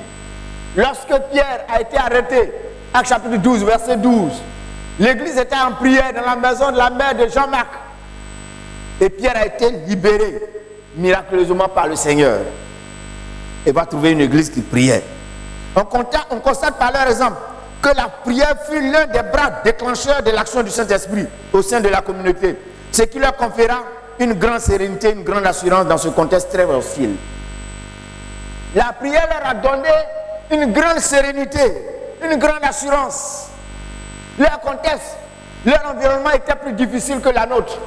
Lorsque Pierre a été arrêté, Actes chapitre 12, verset 12, l'Église était en prière dans la maison de la mère de Jean-Marc. Et Pierre a été libéré miraculeusement par le Seigneur. Et va trouver une Église qui priait. On constate par leur exemple que la prière fut l'un des bras déclencheurs de l'action du Saint-Esprit au sein de la communauté. Ce qui leur conféra une grande sérénité, une grande assurance dans ce contexte très hostile. La prière leur a donné une grande sérénité, une grande assurance. Leur contexte Leur environnement était plus difficile que la nôtre.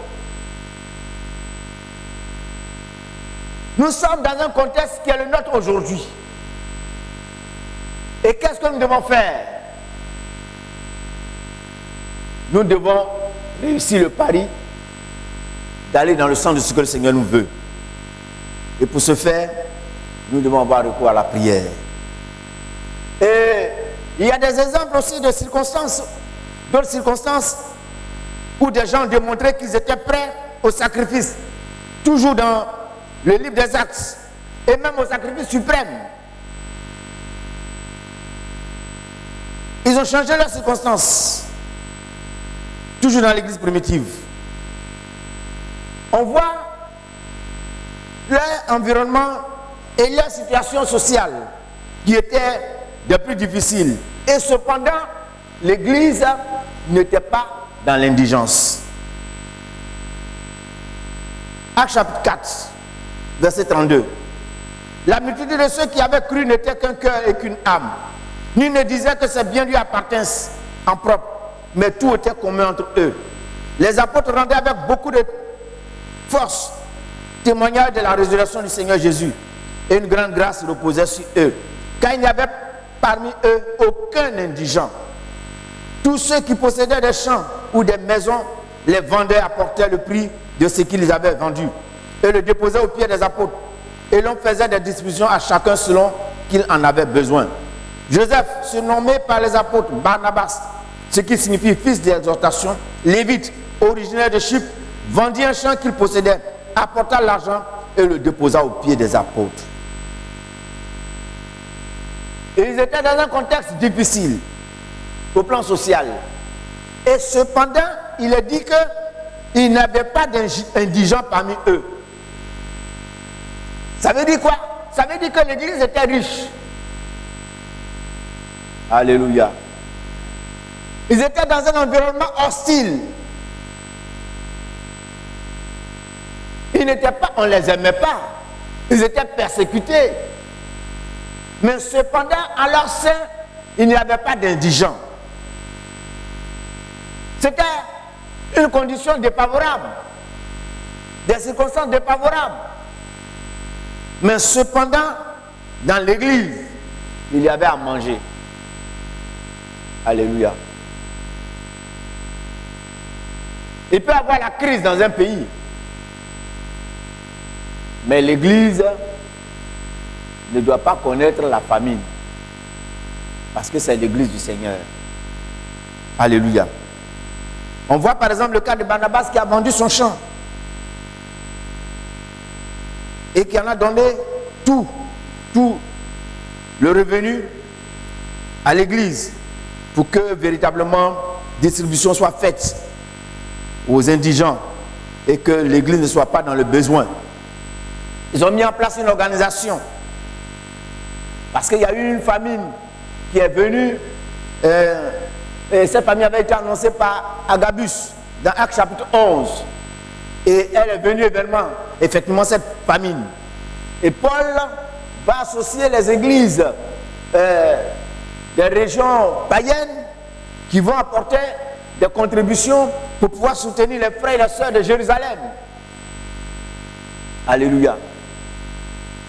Nous sommes dans un contexte qui est le nôtre aujourd'hui. Et qu'est-ce que nous devons faire? Nous devons réussir le pari d'aller dans le sens de ce que le Seigneur nous veut. Et pour ce faire, nous devons avoir recours à la prière. Et il y a des exemples aussi de circonstances, d'autres circonstances où des gens démontraient qu'ils étaient prêts au sacrifice, toujours dans le livre des Actes, et même au sacrifice suprême. Ils ont changé leurs circonstances, toujours dans l'église primitive. On voit leur environnement et leur situation sociale qui étaient des plus difficiles. Et cependant, l'église n'était pas dans l'indigence. Actes chapitre 4, verset 32. La multitude de ceux qui avaient cru n'était qu'un cœur et qu'une âme. Nul ne disait que ces biens lui appartiennent en propre, mais tout était commun entre eux. Les apôtres rendaient avec beaucoup de force témoignage de la résurrection du Seigneur Jésus, et une grande grâce reposait sur eux, car il n'y avait parmi eux aucun indigent. Tous ceux qui possédaient des champs ou des maisons les vendaient, apportaient le prix de ce qu'ils avaient vendu et le déposaient aux pieds des apôtres, et l'on faisait des distributions à chacun selon qu'il en avait besoin. Joseph, surnommé par les apôtres Barnabas, ce qui signifie fils d'exhortation, lévite, originaire de Chypre, vendit un champ qu'il possédait, apporta l'argent et le déposa aux pieds des apôtres. Et ils étaient dans un contexte difficile au plan social. Et cependant, il est dit qu'il n'y avait pas d'indigents parmi eux. Ça veut dire quoi? Ça veut dire que l'église était riche. Alléluia. Ils étaient dans un environnement hostile. Ils n'étaient pas, on ne les aimait pas. Ils étaient persécutés. Mais cependant, à leur sein, il n'y avait pas d'indigents. C'était une condition défavorable, des circonstances défavorables. Mais cependant, dans l'église, il y avait à manger. Alléluia. Il peut y avoir la crise dans un pays, mais l'église ne doit pas connaître la famine, parce que c'est l'église du Seigneur. Alléluia. On voit par exemple le cas de Barnabas qui a vendu son champ et qui en a donné tout le revenu à l'église pour que véritablement distribution soit faite aux indigents et que l'église ne soit pas dans le besoin. Ils ont mis en place une organisation parce qu'il y a eu une famine qui est venue et cette famille avait été annoncée par Agabus dans Actes chapitre 11 et elle est venue également, effectivement, cette famine. Et Paul va associer les églises des régions païennes qui vont apporter des contributions pour pouvoir soutenir les frères et les sœurs de Jérusalem. Alléluia.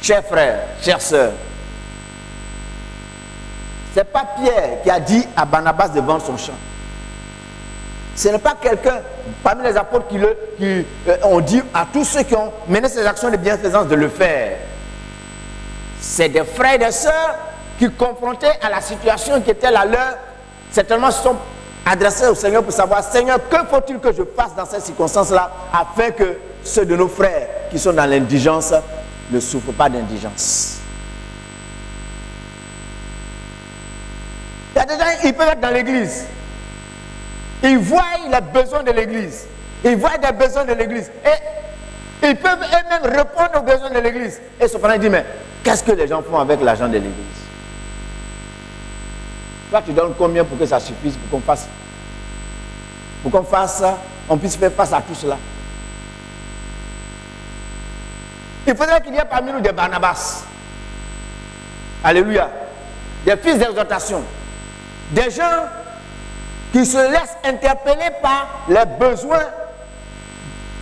Chers frères, chères sœurs, ce n'est pas Pierre qui a dit à Barnabas de vendre son champ. Ce n'est pas quelqu'un parmi les apôtres qui ont dit à tous ceux qui ont mené ces actions de bienfaisance de le faire. C'est des frères et des sœurs qui, confrontés à la situation qui était la leur, certainement se sont adressés au Seigneur pour savoir: Seigneur, que faut-il que je fasse dans ces circonstances-là afin que ceux de nos frères qui sont dans l'indigence ne souffrent pas d'indigence. Il y a des gens, ils peuvent être dans l'église. Ils voient les besoins de l'église. Ils voient des besoins de l'église. Et ils peuvent eux-mêmes répondre aux besoins de l'église. Et cependant, ils disent: mais qu'est-ce que les gens font avec l'argent de l'église? Toi, tu donnes combien pour que ça suffise, pour qu'on fasse, on puisse faire face à tout cela? Il faudrait qu'il y ait parmi nous des Barnabas. Alléluia. Des fils d'exhortation. Des gens qui se laissent interpeller par les besoins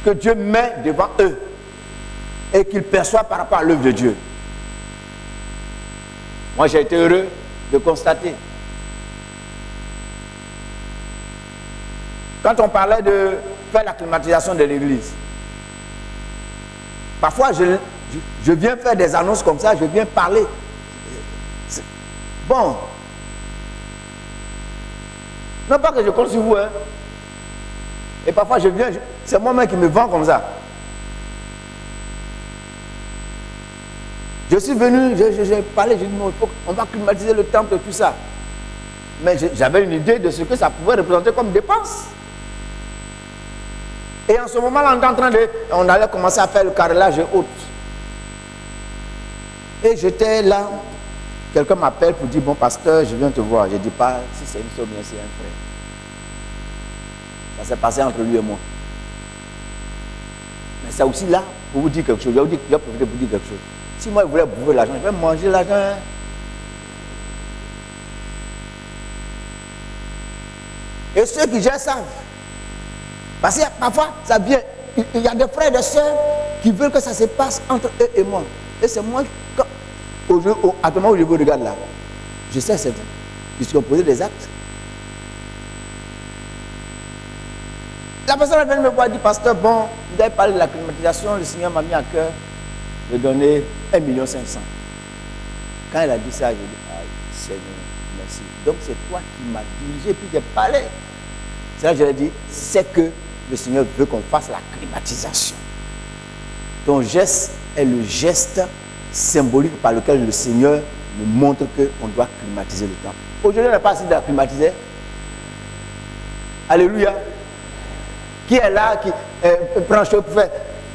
que Dieu met devant eux et qu'ils perçoivent par rapport à l'œuvre de Dieu. Moi, j'ai été heureux de constater. Quand on parlait de faire la climatisation de l'église, parfois je viens faire des annonces comme ça, je viens parler. Bon. Non pas que je compte sur vous, hein. Et parfois je viens, c'est moi-même qui me vends comme ça. Je suis venu, j'ai parlé, j'ai dit non, on va climatiser le temple et tout ça. Mais j'avais une idée de ce que ça pouvait représenter comme dépense. Et en ce moment, on allait commencer à faire le carrelage et autres. Et j'étais là, quelqu'un m'appelle pour dire, bon pasteur, je viens te voir. Je ne dis pas si c'est une soeur ou bien c'est un frère. Ça s'est passé entre lui et moi. Mais c'est aussi là pour vous dire quelque chose. Je vais profiter pour vous dire quelque chose. Si moi je voulais bouffer l'argent, je vais manger l'argent. Hein. Et ceux qui gèrent savent. Parce que parfois, ça vient. Il y a des frères et des sœurs qui veulent que ça se passe entre eux et moi. Et c'est moi, actuellement où je vous regarde là, je sais c'est vrai, puisqu'ils ont posé des actes. La personne est venue me voir et dit, pasteur, bon, vous avez parlé de la climatisation, le Seigneur m'a mis à cœur de donner 1,5 million. Quand elle a dit ça, j'ai dit, ah, Seigneur, merci. Donc c'est toi qui m'as dirigé, puis j'ai parlé. C'est là que je lui ai dit, c'est que le Seigneur veut qu'on fasse la climatisation. Ton geste est le geste symbolique par lequel le Seigneur nous montre qu'on doit climatiser le temple. Aujourd'hui, on n'a pas assez de la climatiser. Alléluia. Qui est là, qui prend le pour faire.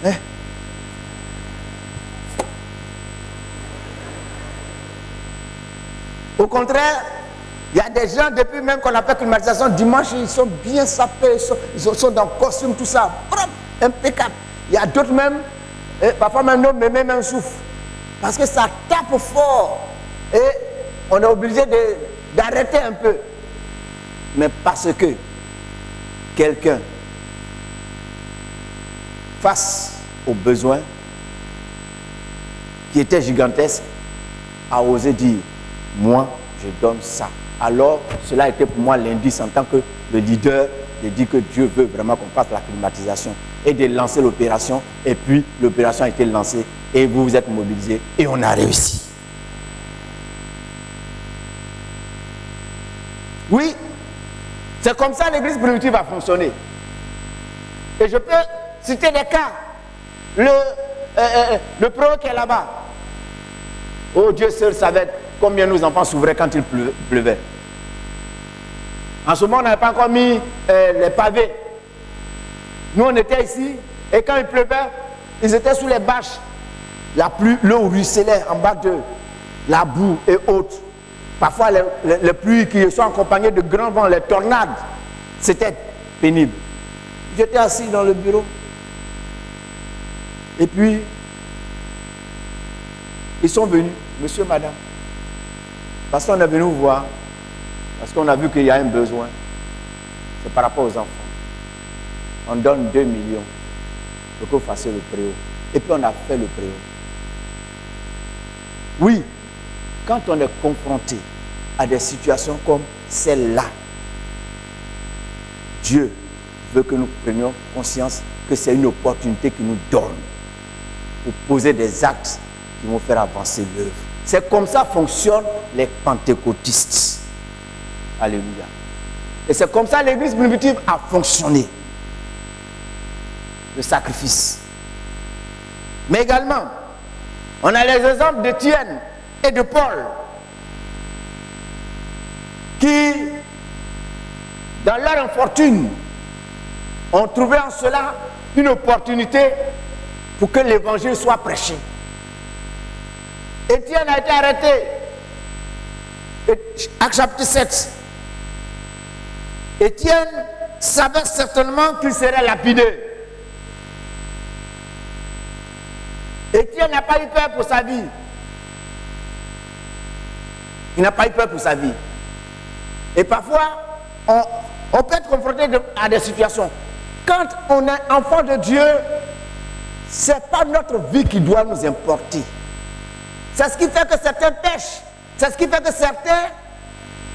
Hein? Au contraire, il y a des gens, depuis même qu'on appelle climatisation, dimanche, ils sont bien sapés, ils sont dans le costume, tout ça, propre, impeccable. Il y a d'autres même, parfois même nos mémés même souffrent. Parce que ça tape fort. Et on est obligé d'arrêter un peu. Mais parce que quelqu'un, face aux besoins qui étaient gigantesques, a osé dire, moi, je donne ça. Alors, cela a été pour moi l'indice en tant que le leader de dire que Dieu veut vraiment qu'on fasse la climatisation et de lancer l'opération. Et puis, l'opération a été lancée et vous vous êtes mobilisés et on a réussi. Oui, c'est comme ça l'église primitive a fonctionné. Et je peux citer des cas. Le pro qui est là-bas. Oh, Dieu seul savait combien nos enfants s'ouvraient quand il pleuvait. En ce moment, on n'avait pas encore mis les pavés. Nous, on était ici, et quand il pleuvait, ils étaient sous les bâches. La pluie, l'eau ruisselait en bas d'eux, la boue et autres. Parfois, les pluies qui sont accompagnées de grands vents, les tornades, c'était pénible. J'étais assis dans le bureau. Et puis, ils sont venus, monsieur, madame. Parce qu'on est venu vous voir, parce qu'on a vu qu'il y a un besoin. C'est par rapport aux enfants. On donne 2 millions pour que vous fassiez le préau. Et puis on a fait le préau. Oui, quand on est confronté à des situations comme celle-là, Dieu veut que nous prenions conscience que c'est une opportunité qu'il nous donne pour poser des actes qui vont faire avancer l'œuvre. C'est comme ça fonctionnent les pentecôtistes. Alléluia. Et c'est comme ça l'église primitive a fonctionné. Le sacrifice. Mais également, on a les exemples d'Étienne et de Paul qui, dans leur infortune, ont trouvé en cela une opportunité pour que l'évangile soit prêché. Étienne a été arrêté. Actes chapitre 7. Étienne savait certainement qu'il serait lapidé. Étienne n'a pas eu peur pour sa vie. Il n'a pas eu peur pour sa vie. Et parfois, On peut être confronté à des situations. Quand on est enfant de Dieu, ce n'est pas notre vie qui doit nous importer. C'est ce qui fait que certains pêchent. C'est ce qui fait que certains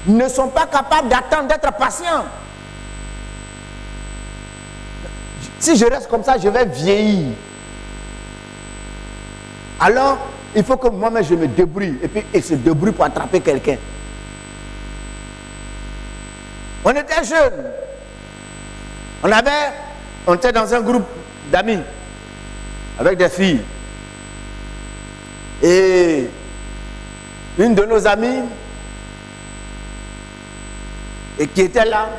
ne sont pas capables d'attendre, d'être patients. Si je reste comme ça, je vais vieillir. Alors, il faut que moi-même je me débrouille. Et puis, il se débrouille pour attraper quelqu'un. On était jeunes. On était dans un groupe d'amis avec des filles. Et une de nos amies et qui était là,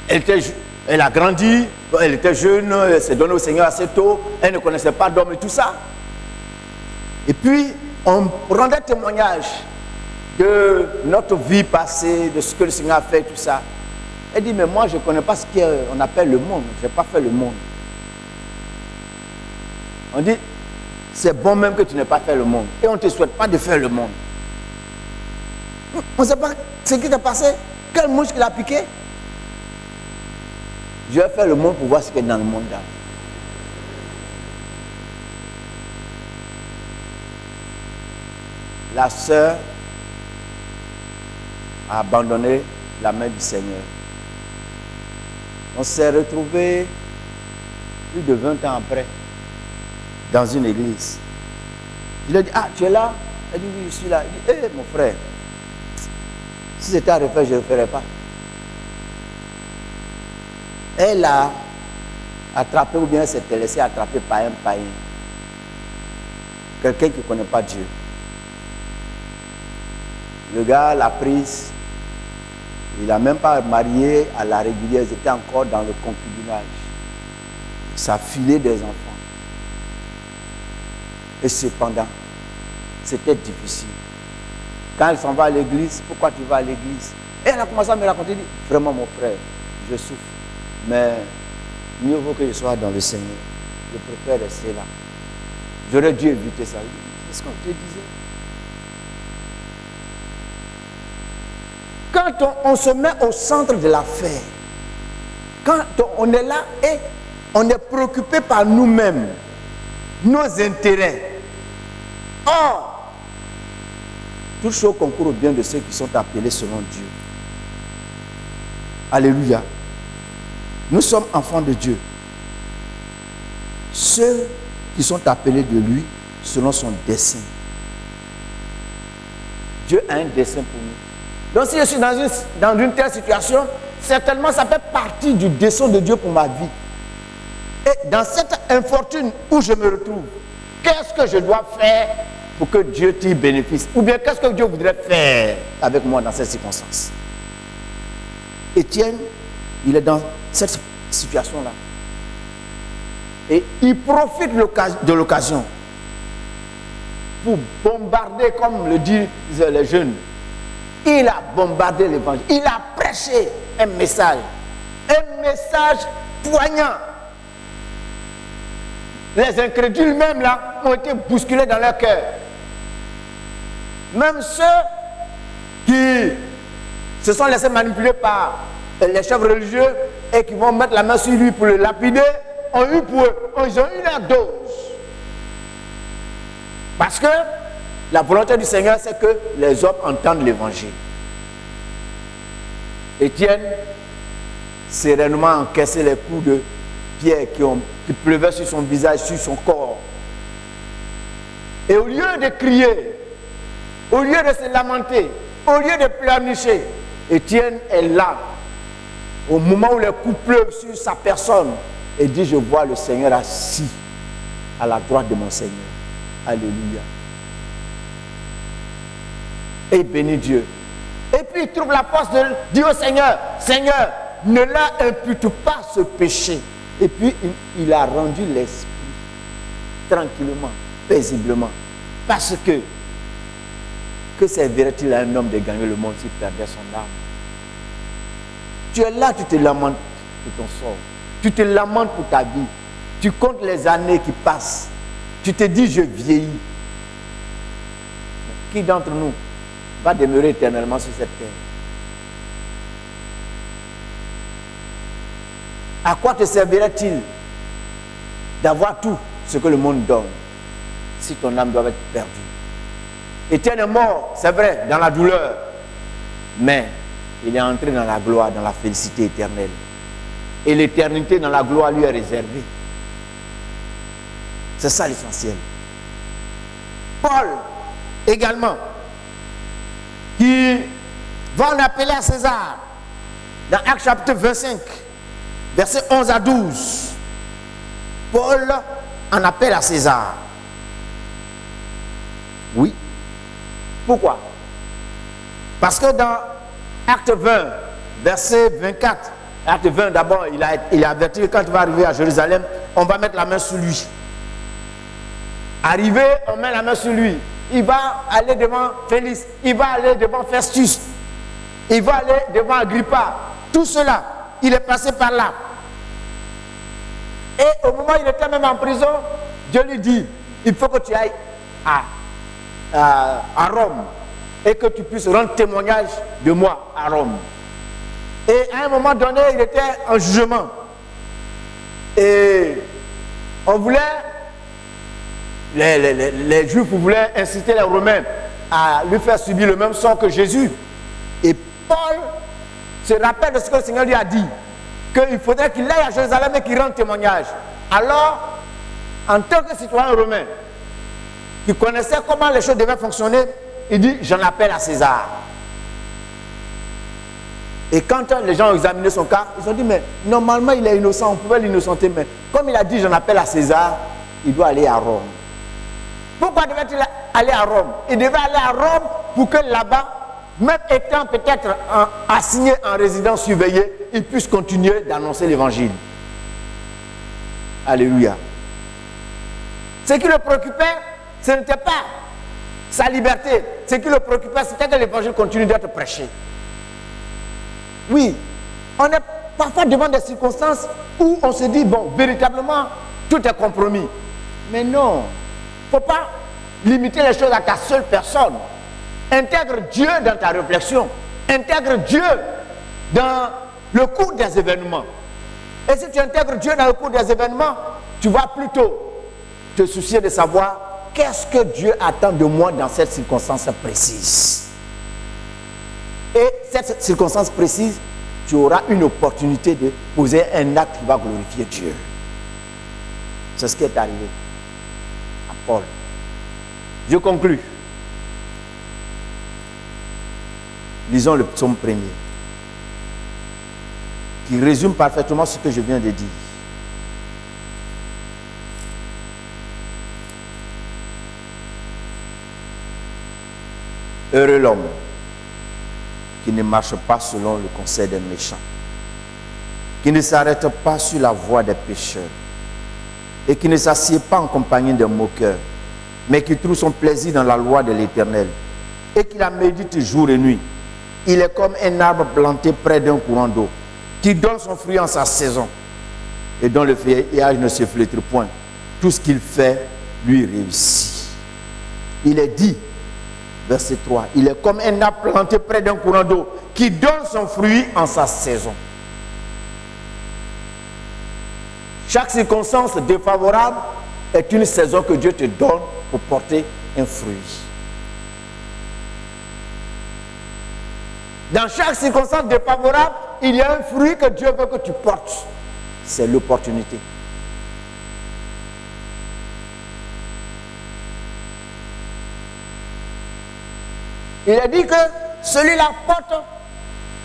elle a grandi, elle était jeune, elle s'est donnée au Seigneur assez tôt, elle ne connaissait pas d'homme et tout ça. Et puis, on rendait témoignage de notre vie passée, de ce que le Seigneur a fait, tout ça. Elle dit, mais moi, je ne connais pas ce qu'on appelle le monde. Je n'ai pas fait le monde. On dit, c'est bon même que tu n'aies pas fait le monde. Et on ne te souhaite pas de faire le monde. On ne sait pas ce qui t'est passé. Quelle mouche qui l'a piqué. Je vais faire le monde pour voir ce qui est dans le monde là. La sœur a abandonné la main du Seigneur. On s'est retrouvés plus de 20 ans après dans une église. Il a dit, ah, tu es là? Elle dit, oui, je suis là. Il dit, hé, mon frère, si c'était à refaire, je ne le ferais pas. Elle a attrapé, ou bien s'était laissé attraper par un païen. Quelqu'un qui ne connaît pas Dieu. Le gars l'a prise. Il n'a même pas marié à la régulière. Ils étaient encore dans le concubinage. Ça filait des enfants. Et cependant, c'était difficile. Quand elle s'en va à l'église, pourquoi tu vas à l'église? Et elle a commencé à me raconter, dit, vraiment mon frère, je souffre. Mais mieux vaut que je sois dans le Seigneur. Je préfère rester là. J'aurais dû éviter ça. C'est ce qu'on te disait. Quand on se met au centre de l'affaire, quand on est là et on est préoccupé par nous-mêmes, nos intérêts. Or, toute chose concourt au bien de ceux qui sont appelés selon Dieu. Alléluia. Nous sommes enfants de Dieu. Ceux qui sont appelés de lui selon son dessein. Dieu a un dessein pour nous. Donc si je suis dans une telle situation, certainement ça fait partie du dessein de Dieu pour ma vie. Et dans cette infortune où je me retrouve, qu'est-ce que je dois faire pour que Dieu tire bénéfice? Ou bien qu'est-ce que Dieu voudrait faire avec moi dans cette circonstance? Étienne, il est dans cette situation-là. Et il profite de l'occasion pour bombarder, comme le disent les jeunes. Il a bombardé l'évangile. Il a prêché un message poignant. Les incrédules même là ont été bousculés dans leur cœur. Même ceux qui se sont laissés manipuler par les chefs religieux et qui vont mettre la main sur lui pour le lapider, ont eu pour eux, ils ont eu leur dose. Parce que la volonté du Seigneur, c'est que les hommes entendent l'évangile. Étienne, sereinement encaissé les coups de pierre qui pleuvaient sur son visage, sur son corps. Et au lieu de crier, au lieu de se lamenter, au lieu de pleurnicher, Étienne est là, au moment où les coups pleuvent sur sa personne, et dit, je vois le Seigneur assis à la droite de mon Seigneur. Alléluia. Et bénit Dieu. Et puis il trouve la force de dire au Seigneur, Seigneur, ne leur impute pas ce péché. Et puis il a rendu l'esprit tranquillement, paisiblement. Parce que servirait-il à un homme de gagner le monde s'il perdait son âme? Tu es là, tu te lamentes pour ton sort. Tu te lamentes pour ta vie. Tu comptes les années qui passent. Tu te dis, je vieillis. Qui d'entre nous va demeurer éternellement sur cette terre? À quoi te servirait-il d'avoir tout ce que le monde donne si ton âme doit être perdue? Étienne est mort, c'est vrai, dans la douleur, mais il est entré dans la gloire, dans la félicité éternelle. Et l'éternité dans la gloire lui est réservée. C'est ça l'essentiel. Paul, également, qui va en appeler à César, dans Actes chapitre 25, versets 11 à 12. Paul en appelle à César. Oui. Pourquoi? Parce que dans Acte 20, verset 24, Acte 20, d'abord, il a averti que quand il va arriver à Jérusalem, on va mettre la main sur lui. Arrivé, on met la main sur lui. Il va aller devant Félix, il va aller devant Festus, il va aller devant Agrippa. Tout cela, il est passé par là. Et au moment où il était même en prison, Dieu lui dit, il faut que tu ailles à Rome et que tu puisses rendre témoignage de moi à Rome. Et à un moment donné, il était en jugement. Et on voulait, les Juifs voulaient inciter les Romains à lui faire subir le même sort que Jésus. Et Paul se rappelle de ce que le Seigneur lui a dit, qu'il faudrait qu'il aille à Jérusalem et qu'il rende témoignage. Alors, en tant que citoyen romain, qui connaissait comment les choses devaient fonctionner, il dit, j'en appelle à César. Et quand les gens ont examiné son cas, ils ont dit, mais normalement il est innocent, on pouvait l'innocenter, mais comme il a dit, j'en appelle à César, il doit aller à Rome. Pourquoi devait-il aller à Rome? Il devait aller à Rome pour que là-bas, même étant peut-être assigné en résidence surveillée, il puisse continuer d'annoncer l'évangile. Alléluia. Ce qui le préoccupait, ce n'était pas sa liberté. Ce qui le préoccupait, c'était que l'évangile continue d'être prêché. Oui, on est parfois devant des circonstances où on se dit, bon, véritablement, tout est compromis. Mais non, il ne faut pas limiter les choses à ta seule personne. Intègre Dieu dans ta réflexion. Intègre Dieu dans le cours des événements. Et si tu intègres Dieu dans le cours des événements, tu vas plutôt te soucier de savoir qu'est-ce que Dieu attend de moi dans cette circonstance précise. Et cette circonstance précise, tu auras une opportunité de poser un acte qui va glorifier Dieu. C'est ce qui est arrivé à Paul. Je conclus. Lisons le psaume 1er, qui résume parfaitement ce que je viens de dire. Heureux l'homme qui ne marche pas selon le conseil des méchants, qui ne s'arrête pas sur la voie des pécheurs, et qui ne s'assied pas en compagnie des moqueurs, mais qui trouve son plaisir dans la loi de l'Éternel, et qui la médite jour et nuit. Il est comme un arbre planté près d'un courant d'eau, qui donne son fruit en sa saison, et dont le feuillage ne se flétrit point. Tout ce qu'il fait lui réussit. Il est dit, verset 3, il est comme un arbre planté près d'un courant d'eau, qui donne son fruit en sa saison. Chaque circonstance défavorable est une saison que Dieu te donne pour porter un fruit. Dans chaque circonstance défavorable, il y a un fruit que Dieu veut que tu portes. C'est l'opportunité. Il a dit que celui-là porte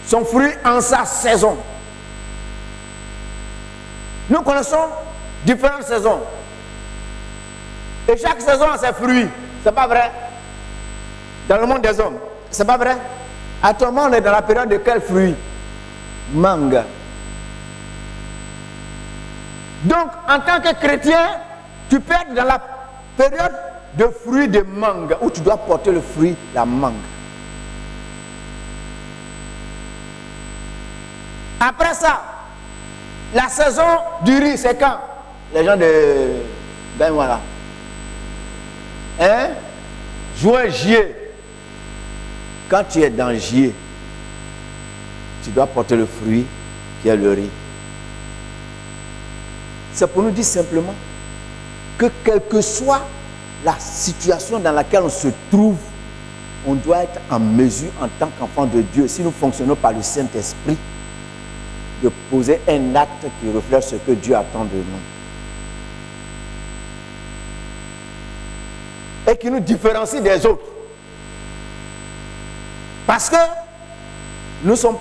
son fruit en sa saison. Nous connaissons différentes saisons. Et chaque saison a ses fruits. C'est pas vrai? Dans le monde des hommes, c'est pas vrai? Actuellement, on est dans la période de quel fruit? Mangue. Donc, en tant que chrétien, tu peux être dans la période de fruits de mangue, où tu dois porter le fruit, la mangue. Après ça, la saison du riz, c'est quand? Les gens de... Ben voilà. Hein? Juin, juillet. Quand tu es dans juillet, tu dois porter le fruit qui est le riz. C'est pour nous dire simplement que quelle que soit la situation dans laquelle on se trouve, on doit être en mesure, en tant qu'enfant de Dieu, si nous fonctionnons par le Saint-Esprit, de poser un acte qui reflète ce que Dieu attend de nous. Et qui nous différencie des autres. Parce que nous sommes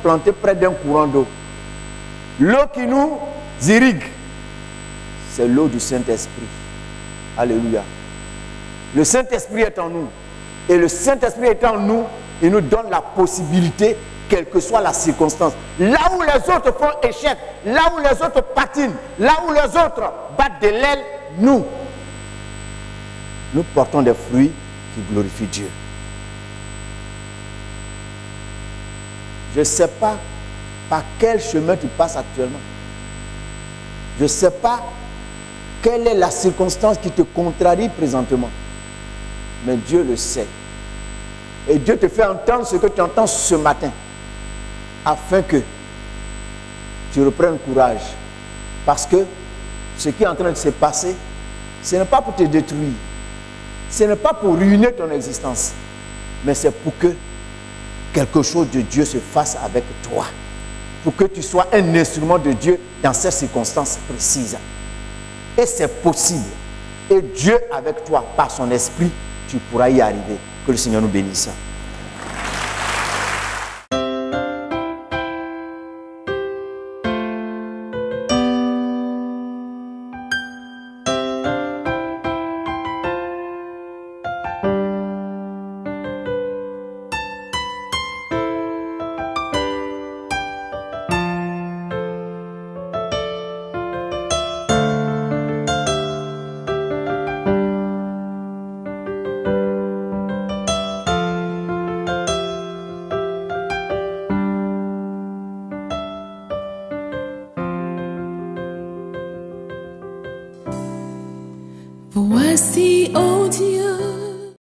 plantés près d'un courant d'eau. L'eau qui nous irrigue, c'est l'eau du Saint-Esprit. Alléluia. Le Saint-Esprit est en nous. Et le Saint-Esprit est en nous, il nous donne la possibilité, quelle que soit la circonstance. Là où les autres font échec, là où les autres patinent, là où les autres battent de l'aile, nous portons des fruits qui glorifient Dieu. Je ne sais pas par quel chemin tu passes actuellement. Je ne sais pas quelle est la circonstance qui te contrarie présentement. Mais Dieu le sait. Et Dieu te fait entendre ce que tu entends ce matin, afin que tu reprennes courage. Parce que ce qui est en train de se passer, ce n'est pas pour te détruire. Ce n'est pas pour ruiner ton existence. Mais c'est pour que quelque chose de Dieu se fasse avec toi. Pour que tu sois un instrument de Dieu dans ces circonstances précises. Et c'est possible. Et Dieu avec toi, par son esprit, tu pourras y arriver. Que le Seigneur nous bénisse. Voici, ô Dieu,